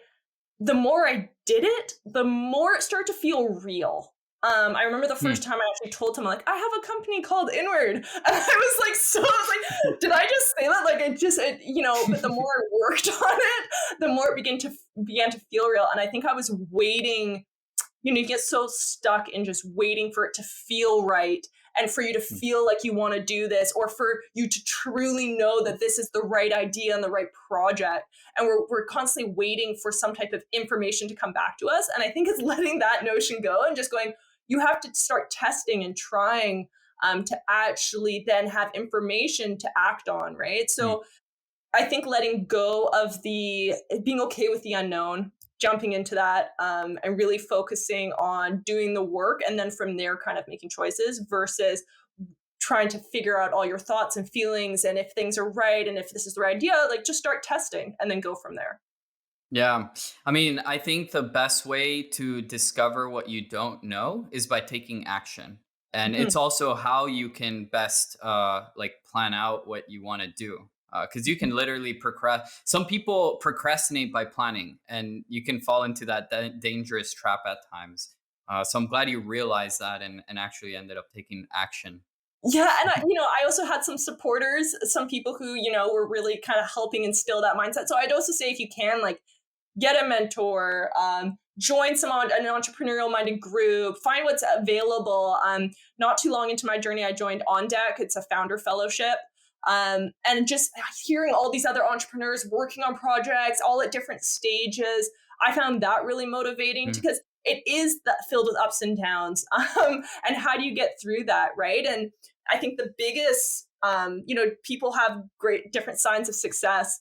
the more I did it, the more it started to feel real. I remember the first time I actually told him, like, I have a company called Inward. And I was like, did I just say that? Like, but the more I worked on it, the more it began to feel real. And I think I was waiting, you get so stuck in just waiting for it to feel right and for you to feel like you want to do this or for you to truly know that this is the right idea and the right project. And we're constantly waiting for some type of information to come back to us. And I think it's letting that notion go and just going, you have to start testing and trying to actually then have information to act on, right? So I think letting go of the being okay with the unknown, jumping into that, and really focusing on doing the work, and then from there, kind of making choices versus trying to figure out all your thoughts and feelings and if things are right and if this is the right idea. Like just start testing and then go from there. Yeah. I mean, I think the best way to discover what you don't know is by taking action. And Mhm. it's also how you can best like plan out what you want to do. Because you can literally some people procrastinate by planning, and you can fall into that dangerous trap at times. So I'm glad you realized that and actually ended up taking action. Yeah, and I also had some supporters, some people who were really kind of helping instill that mindset. So I'd also say if you can, like, get a mentor, join an entrepreneurial minded group, find what's available. Not too long into my journey, I joined On Deck. It's a founder fellowship. And just hearing all these other entrepreneurs working on projects, all at different stages, I found that really motivating Mm, because it is that filled with ups and downs. And how do you get through that, right? And I think the biggest people have great different signs of success.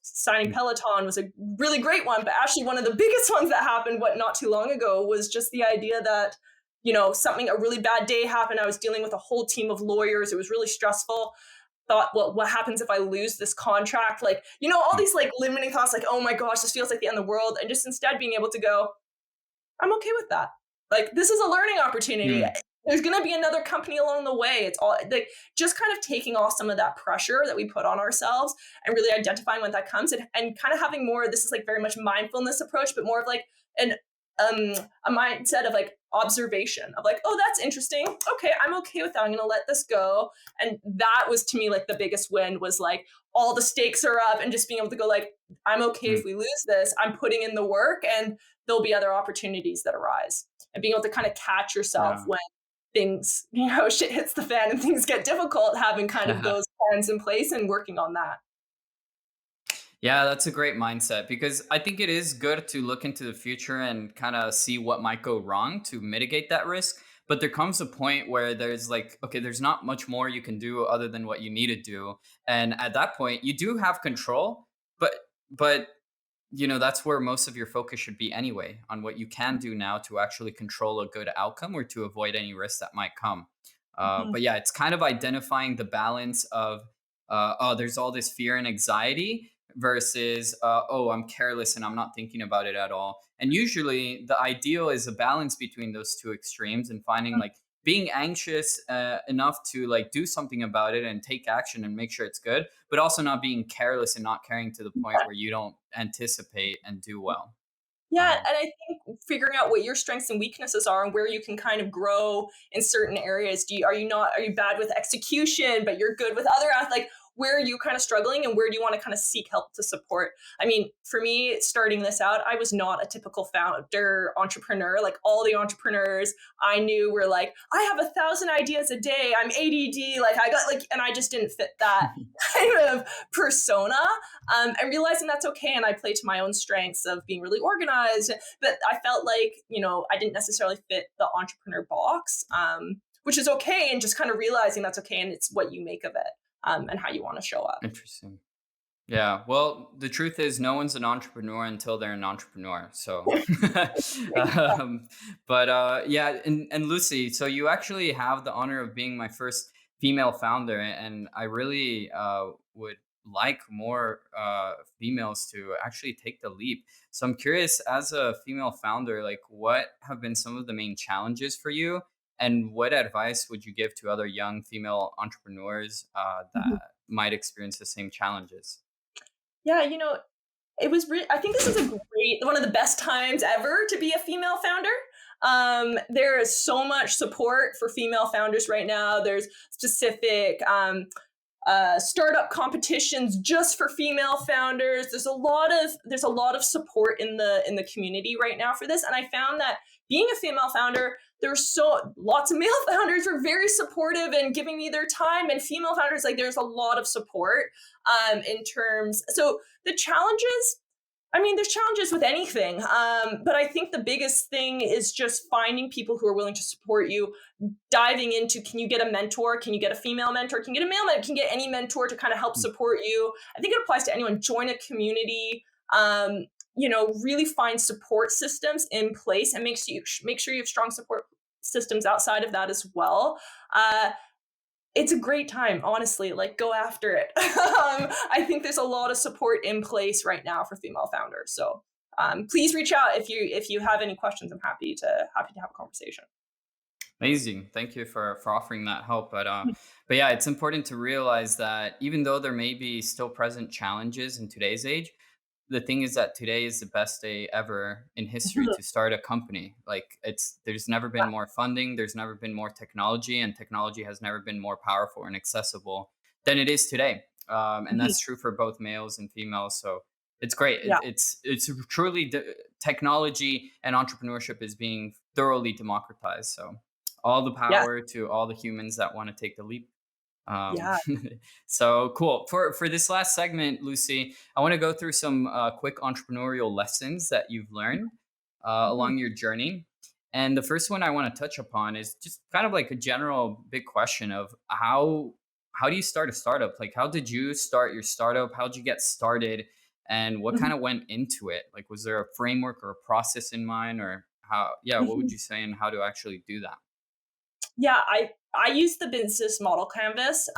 Signing mm, Peloton was a really great one, but actually one of the biggest ones that happened not too long ago was just the idea that, a really bad day happened. I was dealing with a whole team of lawyers. It was really stressful. Thought, well, what happens if I lose this contract? Like, all mm, these like limiting thoughts, like, oh my gosh, this feels like the end of the world. And just instead being able to go, I'm okay with that. Like, this is a learning opportunity. mm, There's going to be another company along the way. It's all like just kind of taking off some of that pressure that we put on ourselves and really identifying when that comes and kind of having more. This is like very much mindfulness approach, but more of like an um a mindset of like observation of like, oh, that's interesting. Okay, I'm okay with that. I'm going to let this go. And that was to me like the biggest win was like all the stakes are up and just being able to go like, I'm okay if mm. we lose this. I'm putting in the work and there'll be other opportunities that arise and being able to kind of catch yourself Yeah. when things, shit hits the fan and things get difficult, having kind of those plans in place and working on that. Yeah, that's a great mindset because I think it is good to look into the future and kind of see what might go wrong to mitigate that risk. But there comes a point where there's like, okay, there's not much more you can do other than what you need to do. And at that point, you do have control, but but that's where most of your focus should be anyway, on what you can do now to actually control a good outcome or to avoid any risks that might come. Mhm. But yeah, it's kind of identifying the balance of, oh, there's all this fear and anxiety versus, oh, I'm careless and I'm not thinking about it at all. And usually the ideal is a balance between those two extremes and finding like being anxious enough to like do something about it and take action and make sure it's good, but also not being careless and not caring to the point where you don't anticipate and do well. Yeah, Um, and I think figuring out what your strengths and weaknesses are and where you can kind of grow in certain areas. Are you bad with execution, but you're good with other like where are you kind of struggling and where do you want to kind of seek help to support? I mean, for me, starting this out, I was not a typical founder entrepreneur. Like all the entrepreneurs I knew were like, I have 1,000 ideas a day. I'm ADD. Like I got like, and I just didn't fit that kind of persona, and realizing that's okay. And I play to my own strengths of being really organized. But I felt like, I didn't necessarily fit the entrepreneur box, which is okay. And just kind of realizing that's okay. And it's what you make of it, and how you want to show up. Interesting. Yeah, well, the truth is, no one's an entrepreneur until they're an entrepreneur. So, um, but yeah, and Lucy, so you actually have the honor of being my first female founder, and I really would like more females to actually take the leap. So, I'm curious, as a female founder, like, what have been some of the main challenges for you, and what advice would you give to other young female entrepreneurs Mhm. that might experience the same challenges? Yeah, it was I think this is a great one of the best times ever to be a female founder. There is so much support for female founders right now. There's specific startup competitions just for female founders. There's a lot of support in the community right now for this, and I found that being a female founder, there's so lots of male founders were very supportive and giving me their time, and female founders like there's a lot of support in terms. So the challenges. I mean, there's challenges with anything, but I think the biggest thing is just finding people who are willing to support you, diving into can you get a mentor? Can you get a female mentor? Can you get a male mentor? Can you get any mentor to kind of help support you? I think it applies to anyone. Join a community. Really find support systems in place and make sure you have strong support systems outside of that as well. It's a great time, honestly. Like, go after it. I think there's a lot of support in place right now for female founders. So please reach out if you have any questions. I'm happy to have a conversation. Amazing. Thank you for offering that help. But yeah, it's important to realize that even though there may be still present challenges in today's age, the thing is that today is the best day ever in history to start a company. Like there's never been more funding, there's never been more technology, and technology has never been more powerful and accessible than it is today. And Mhm. that's true for both males and females. So it's great. Yeah, It's truly technology and entrepreneurship is being thoroughly democratized. So all the yeah, power to all the humans that want to take the leap. Um, yeah. so cool. For this last segment, Lucy, I want to go through some quick entrepreneurial lessons that you've learned Mhm. along your journey. And the first one I want to touch upon is just kind of like a general big question of how do you start a startup? Like, how did you start your startup? How did you get started? And what Mhm. kind of went into it? Like, was there a framework or a process in mind, or how? Yeah, what would Mhm. you say, and how to actually do that? Yeah, I use the business model canvas.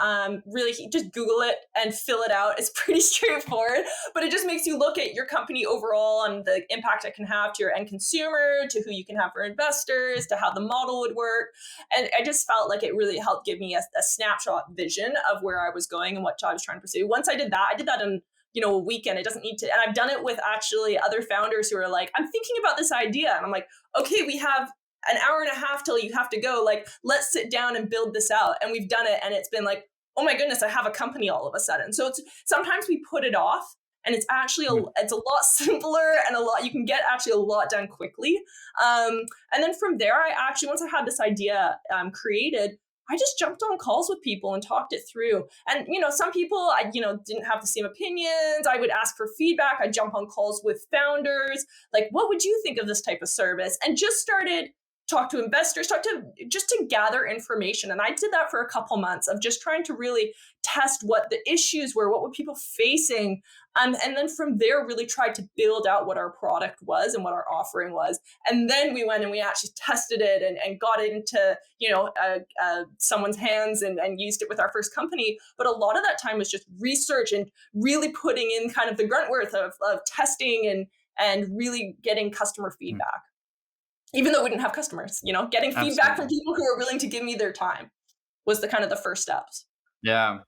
Really, just Google it and fill it out. It's pretty straightforward, but it just makes you look at your company overall and the impact it can have to your end consumer, to who you can have for investors, to how the model would work. And I just felt like it really helped give me a snapshot vision of where I was going and what I was trying to pursue. Once I did that in a weekend. It doesn't need to, and I've done it with actually other founders who are like, I'm thinking about this idea, and I'm like, okay, we have an hour and a half till you have to go. Like, let's sit down and build this out. And we've done it. And it's been like, oh my goodness, I have a company all of a sudden. So it's sometimes we put it off and it's actually Mhm. it's a lot simpler and you can get actually a lot done quickly. And then from there, I actually, once I had this idea created, I just jumped on calls with people and talked it through. And some people I didn't have the same opinions. I would ask for feedback. I jump on calls with founders, like, what would you think of this type of service? And just started talk to investors, talk to just to gather information. And I did that for a couple months of just trying to really test what the issues were, what were people facing. And then from there, really tried to build out what our product was and what our offering was. And then we went and we actually tested it and got it into, someone's hands and used it with our first company. But a lot of that time was just research and really putting in kind of the grunt work of testing and really getting customer Mm, feedback. Even though we didn't have customers, getting feedback from absolutely. people who are willing to give me their time was the kind of the first steps. Yeah.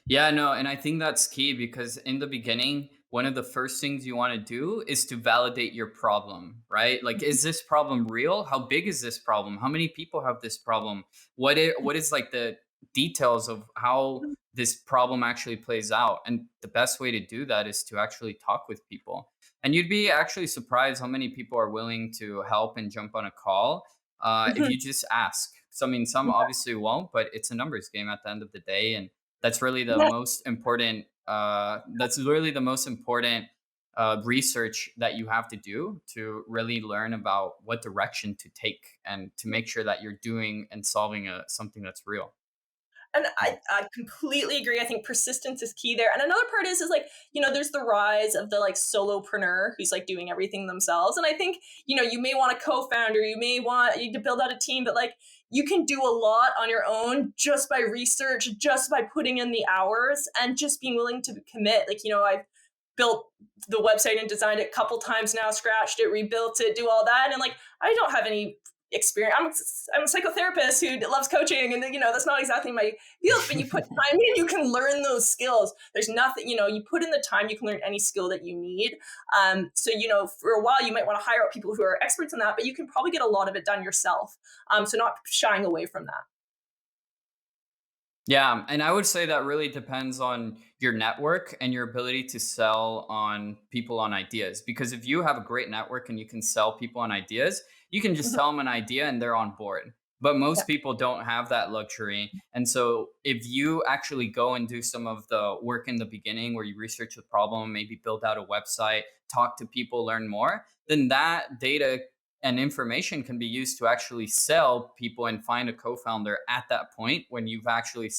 Yeah, no, and I think that's key because in the beginning, one of the first things you want to do is to validate your problem, right? Like, is this problem real? How big is this problem? How many people have this problem? What is like the details of how this problem actually plays out? And the best way to do that is to actually talk with people. And you'd be actually surprised how many people are willing to help and jump on a call if Mhm. you just ask. So, I mean, some obviously won't, but it's a numbers game at the end of the day, and that's really the Yeah. most important. That's really the most important research that you have to do to really learn about what direction to take and to make sure that you're doing and solving something that's real. And Mm. I completely agree. I think persistence is key there. And another part is like, there's the rise of the like solopreneur who's like doing everything themselves. And I think, you may want a co-founder, you may want you to build out a team, but like you can do a lot on your own just by research, just by putting in the hours and just being willing to commit. Like, I've built the website and designed it a couple times now, scratched it, rebuilt it, do all that. And like, I don't have any experience. I'm a psychotherapist who loves coaching, and that's not exactly my field. But you put time in, you can learn those skills. There's nothing, you put in the time, you can learn any skill that you need. So for a while, you might want to hire out people who are experts in that, but you can probably get a lot of it done yourself. So not shying away from that. Yeah, and I would say that really depends on your network and your ability to sell on people on ideas. Because if you have a great network and you can sell people on ideas, you can just Mhm. tell them an idea and they're on board. But Yeah. most people don't have that luxury. And so if you actually go and do some of the work in the beginning where you research the problem, maybe build out a website, talk to people, learn more, then that data and information can be used to actually sell people and find a co-founder at that point when you've actually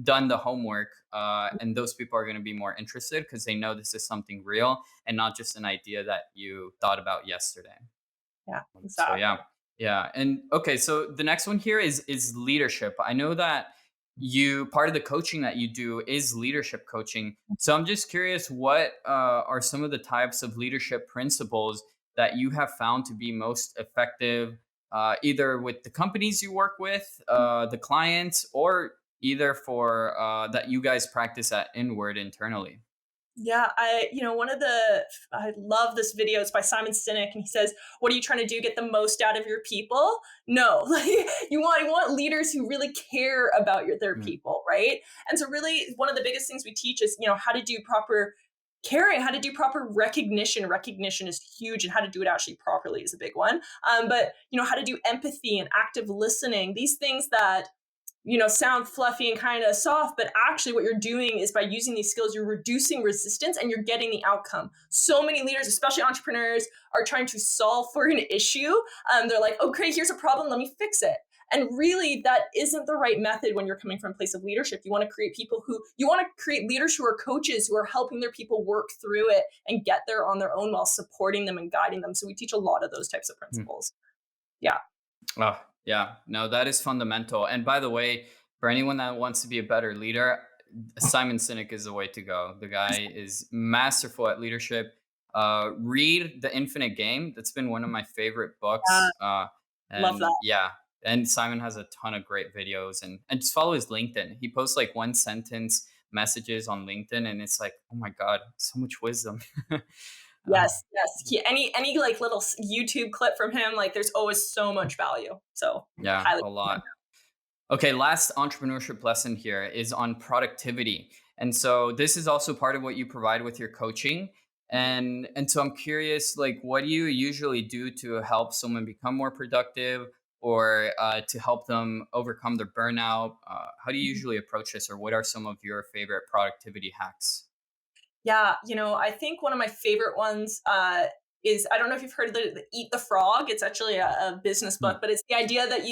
done the homework, and those people are going to be more interested because they know this is something real and not just an idea that you thought about yesterday. Yeah. So Exactly. yeah. Yeah. And okay, so the next one here is leadership. I know that you part of the coaching that you do is leadership coaching. So I'm just curious, what are some of the types of leadership principles that you have found to be most effective, either with the companies you work with, the clients, or either for that you guys practice at Inward internally? Yeah, I love this video. It's by Simon Sinek, and he says, "What are you trying to do? Get the most out of your people? No, like you want leaders who really care about their Mm, people, right? And so, really, one of the biggest things we teach is how to do proper caring, how to do proper recognition. Recognition is huge, and how to do it actually properly is a big one. But how to do empathy and active listening. These things that sound fluffy and kind of soft, but actually what you're doing is by using these skills, you're reducing resistance and you're getting the outcome. So many leaders, especially entrepreneurs, are trying to solve for an issue. They're like, okay, here's a problem, let me fix it. And really, that isn't the right method when you're coming from a place of leadership. You want to create leaders who are coaches who are helping their people work through it and get there on their own while supporting them and guiding them. So we teach a lot of those types of mm. principles. Yeah. Oh, yeah. No, that is fundamental. And by the way, for anyone that wants to be a better leader, Simon Sinek is the way to go. The guy is masterful at leadership. Read The Infinite Game. That's been one of my favorite Uh, books. Love And that. yeah, and Simon has a ton of great videos, and just follow his LinkedIn. He posts like one sentence messages on LinkedIn, and it's like, oh my God, so much wisdom. uh, Yes, yes. Any like little YouTube clip from him, like there's always so much value. So yeah, highly a recommend. lot. Okay, last entrepreneurship lesson here is on productivity. And so this is also part of what you provide with your coaching. And so I'm curious, like, what do you usually do to help someone become more productive, or to help them overcome their burnout? How do you Mhm. usually approach this, or what are some of your favorite productivity hacks? Yeah, I think one of my favorite ones. I don't know if you've heard of the Eat the Frog. It's actually a business book, Hmm. but it's the idea that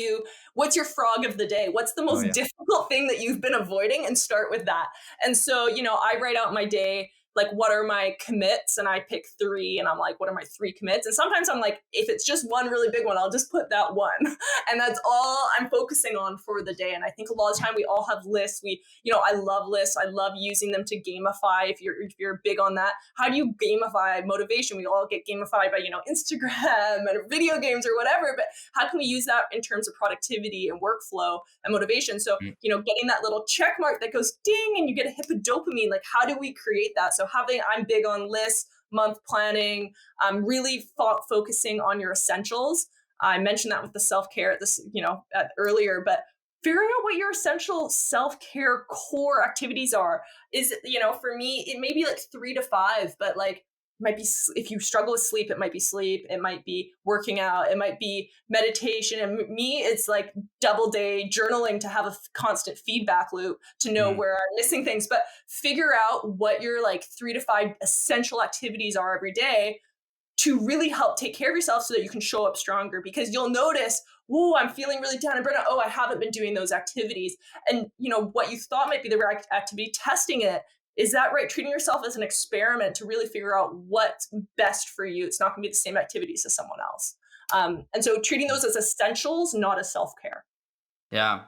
what's your frog of the day? What's the Oh most yeah. difficult thing that you've been avoiding, and start with that. And so, I write out my day, like, what are my commits? And I pick three, and I'm like, what are my three commits? And sometimes I'm like, if it's just one really big one, I'll just put that one. And that's all I'm focusing on for the day. And I think a lot of time we all have lists. I love lists. I love using them to gamify. If you're big on that, how do you gamify motivation? We all get gamified by, Instagram and video games or whatever, but how can we use that in terms of productivity and workflow and motivation? So, Mm. getting that little check mark that goes ding and you get a hit of dopamine, like, how do we create that? So I'm big on lists, month planning, really focusing on your essentials. I mentioned that with the self-care earlier, but figuring out what your essential self-care core activities are is, for me, it may be like 3 to 5, but like, might be, if you struggle with sleep, it might be sleep, it might be working out, it might be meditation. And me, it's like double day journaling to have a constant feedback loop to know Mm. where I'm missing things. But figure out what your like 3 to 5 essential activities are every day to really help take care of yourself so that you can show up stronger, because you'll notice, oh, I'm feeling really down and burnout. Oh, I haven't been doing those activities. And what you thought might be the right activity, testing it. Is that right? Treating yourself as an experiment to really figure out what's best for you. It's not going to be the same activities as someone else. And so treating those as essentials, not as self care. Yeah.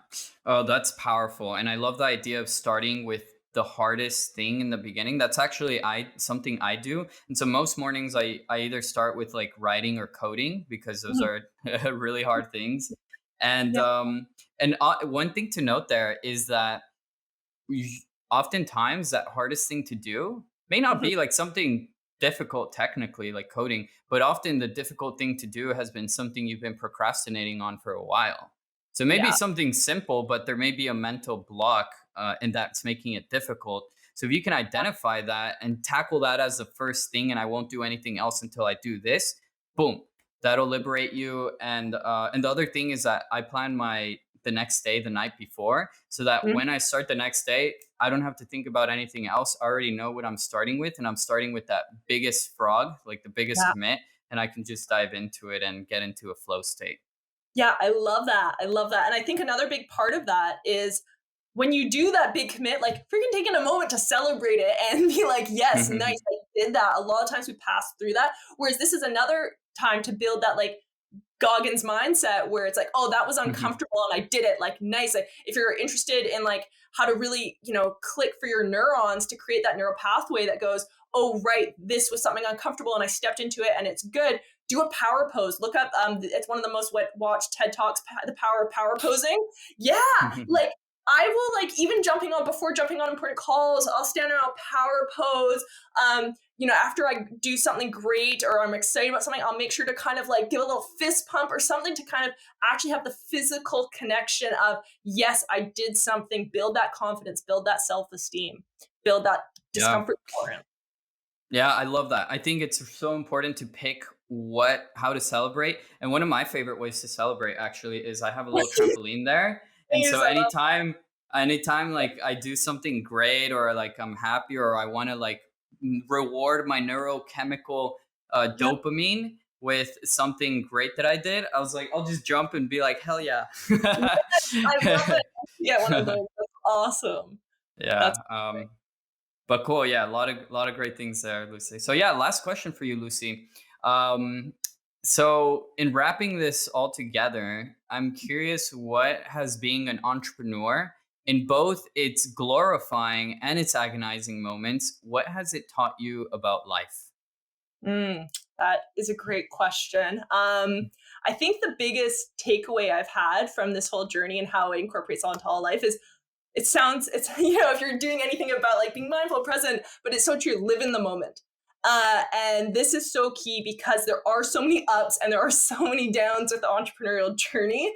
Oh, that's powerful. And I love the idea of starting with the hardest thing in the beginning. That's actually I something I do. And so most mornings I either start with like writing or coding because those Mhm. are really hard things. And Yeah. one thing to note there is that oftentimes that hardest thing to do may not Mhm. be like something difficult technically like coding, but often the difficult thing to do has been something you've been procrastinating on for a while. So maybe Yeah. something simple, but there may be a mental block, and that's making it difficult. So if you can identify that and tackle that as the first thing, and I won't do anything else until I do this, boom, that'll liberate you. And the other thing is that I plan my the next day the night before, so that Mhm. when I start the next day, I don't have to think about anything else. I already know what I'm starting with, and I'm starting with that biggest frog, like the biggest Yeah. commit, and I can just dive into it and get into a flow state. Yeah, I love that. I love that. And I think another big part of that is when you do that big commit, like, freaking taking a moment to celebrate it and be like, yes, nice, I did that. A lot of times we pass through that. Whereas this is another time to build that, like, Goggins mindset where it's like, oh, that was uncomfortable and I did it. Like, nice. Like, if you're interested in like how to really, click for your neurons to create that neural pathway that goes, oh, right, this was something uncomfortable and I stepped into it and it's good. Do a power pose. Look up. It's one of the most watched TED talks. The power of power posing. Yeah, like, I will, like, even before jumping on important calls, I'll stand in a power pose. After I do something great or I'm excited about something, I'll make sure to kind of like give a little fist pump or something to kind of actually have the physical connection of, yes, I did something, build that confidence, build that self esteem, build that Yeah. discomfort tolerance. Yeah, I love that. I think it's so important to pick how to celebrate. And one of my favorite ways to celebrate actually is I have a little trampoline there. And Please, so I love anytime like I do something great or like I'm happy or I want to like reward my neurochemical yeah, dopamine with something great that I did, I was like, I'll just jump and be like, hell yeah. I love it. Yeah, one of those. That's awesome. That's Yeah. But cool, yeah, a lot of great things there, Lucy. So yeah, last question for you, Lucy. Um, so in wrapping this all together, I'm curious what has being an entrepreneur in both its glorifying and its agonizing moments, what has it taught you about life? Mm, that is a great question. I think the biggest takeaway I've had from this whole journey and how it incorporates onto all life is, it's if you're doing anything about like being mindful present, but it's so true, live in the moment. And this is so key because there are so many ups and there are so many downs with the entrepreneurial journey,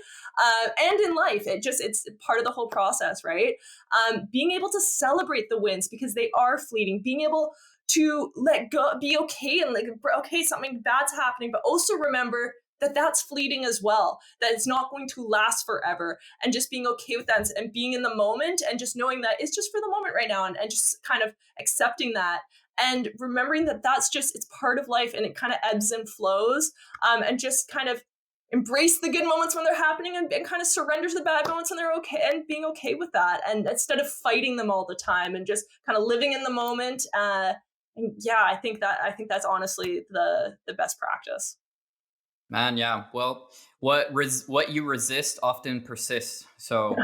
and in life. It's part of the whole process, right? Being able to celebrate the wins because they are fleeting, being able to let go, be okay, and like, okay, something bad's happening, but also remember that that's fleeting as well, that it's not going to last forever, and just being okay with that, and being in the moment and just knowing that it's just for the moment right now, and just kind of accepting that. and remembering that that's just, it's part of life and it kind of ebbs and flows, and just kind of embrace the good moments when they're happening, and kind of surrender to the bad moments when they're okay, and being okay with that, and instead of fighting them all the time, and just kind of living in the moment. And yeah, I think that's honestly the best practice. Man, yeah. Well, what you resist often persists. So,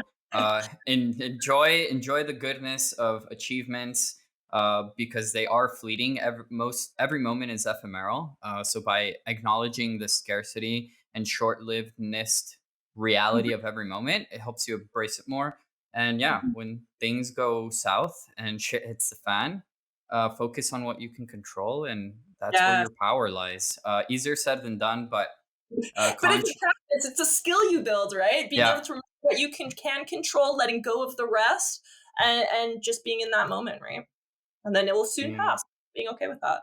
enjoy the goodness of achievements, because they are fleeting. Every moment is ephemeral. So, by acknowledging the scarcity and short-livedness reality of every moment, it helps you embrace it more. And yeah, when things go south and shit hits the fan, focus on what you can control, and that's where Yeah. your power lies. Easier said than done, but But it's a practice, it's a skill you build, right? Being able yeah. to remember what you can control, letting go of the rest, and just being in that moment, right? And then it will soon Mm, pass. Being okay with that.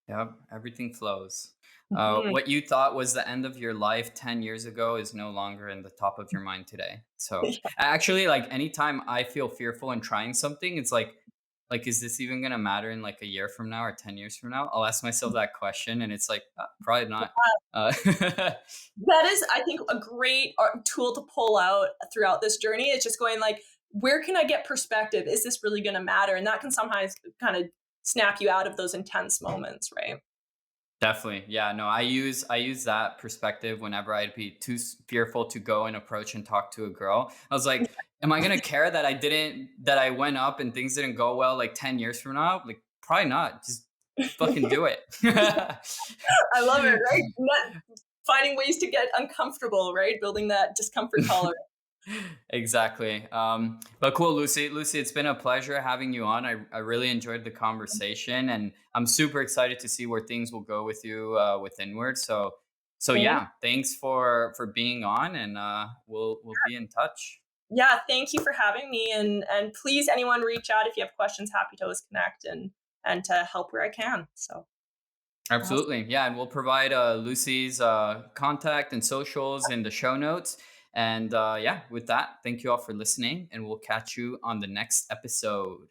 yep. Everything flows. Mhm. What you thought was the end of your life 10 years ago is no longer in the top of your mind today. So actually, like anytime I feel fearful in trying something, it's like, is this even gonna matter in like a year from now or 10 years from now? I'll ask myself that question, and it's like, probably not. Uh, That is, I think, a great tool to pull out throughout this journey. It's just going like, where can I get perspective? Is this really going to matter? And that can sometimes kind of snap you out of those intense moments, right? Definitely. Yeah, no, I use that perspective whenever I'd be too fearful to go and approach and talk to a girl. I was like, am I going to care that I went up and things didn't go well like 10 years from now? Like probably not. Just fucking do it. I love it, right? Finding ways to get uncomfortable, right? Building that discomfort tolerance. Exactly. But cool, Lucy. Lucy, it's been a pleasure having you on. I really enjoyed the conversation, and I'm super excited to see where things will go with you with Inward. So Same. yeah, thanks for being on, and we'll be in touch. Yeah, thank you for having me, and please, anyone reach out if you have questions. Happy to always connect and to help where I can. So awesome. Absolutely. Yeah, and we'll provide Lucy's contact and socials in the show notes. And yeah, with that, thank you all for listening, and we'll catch you on the next episode.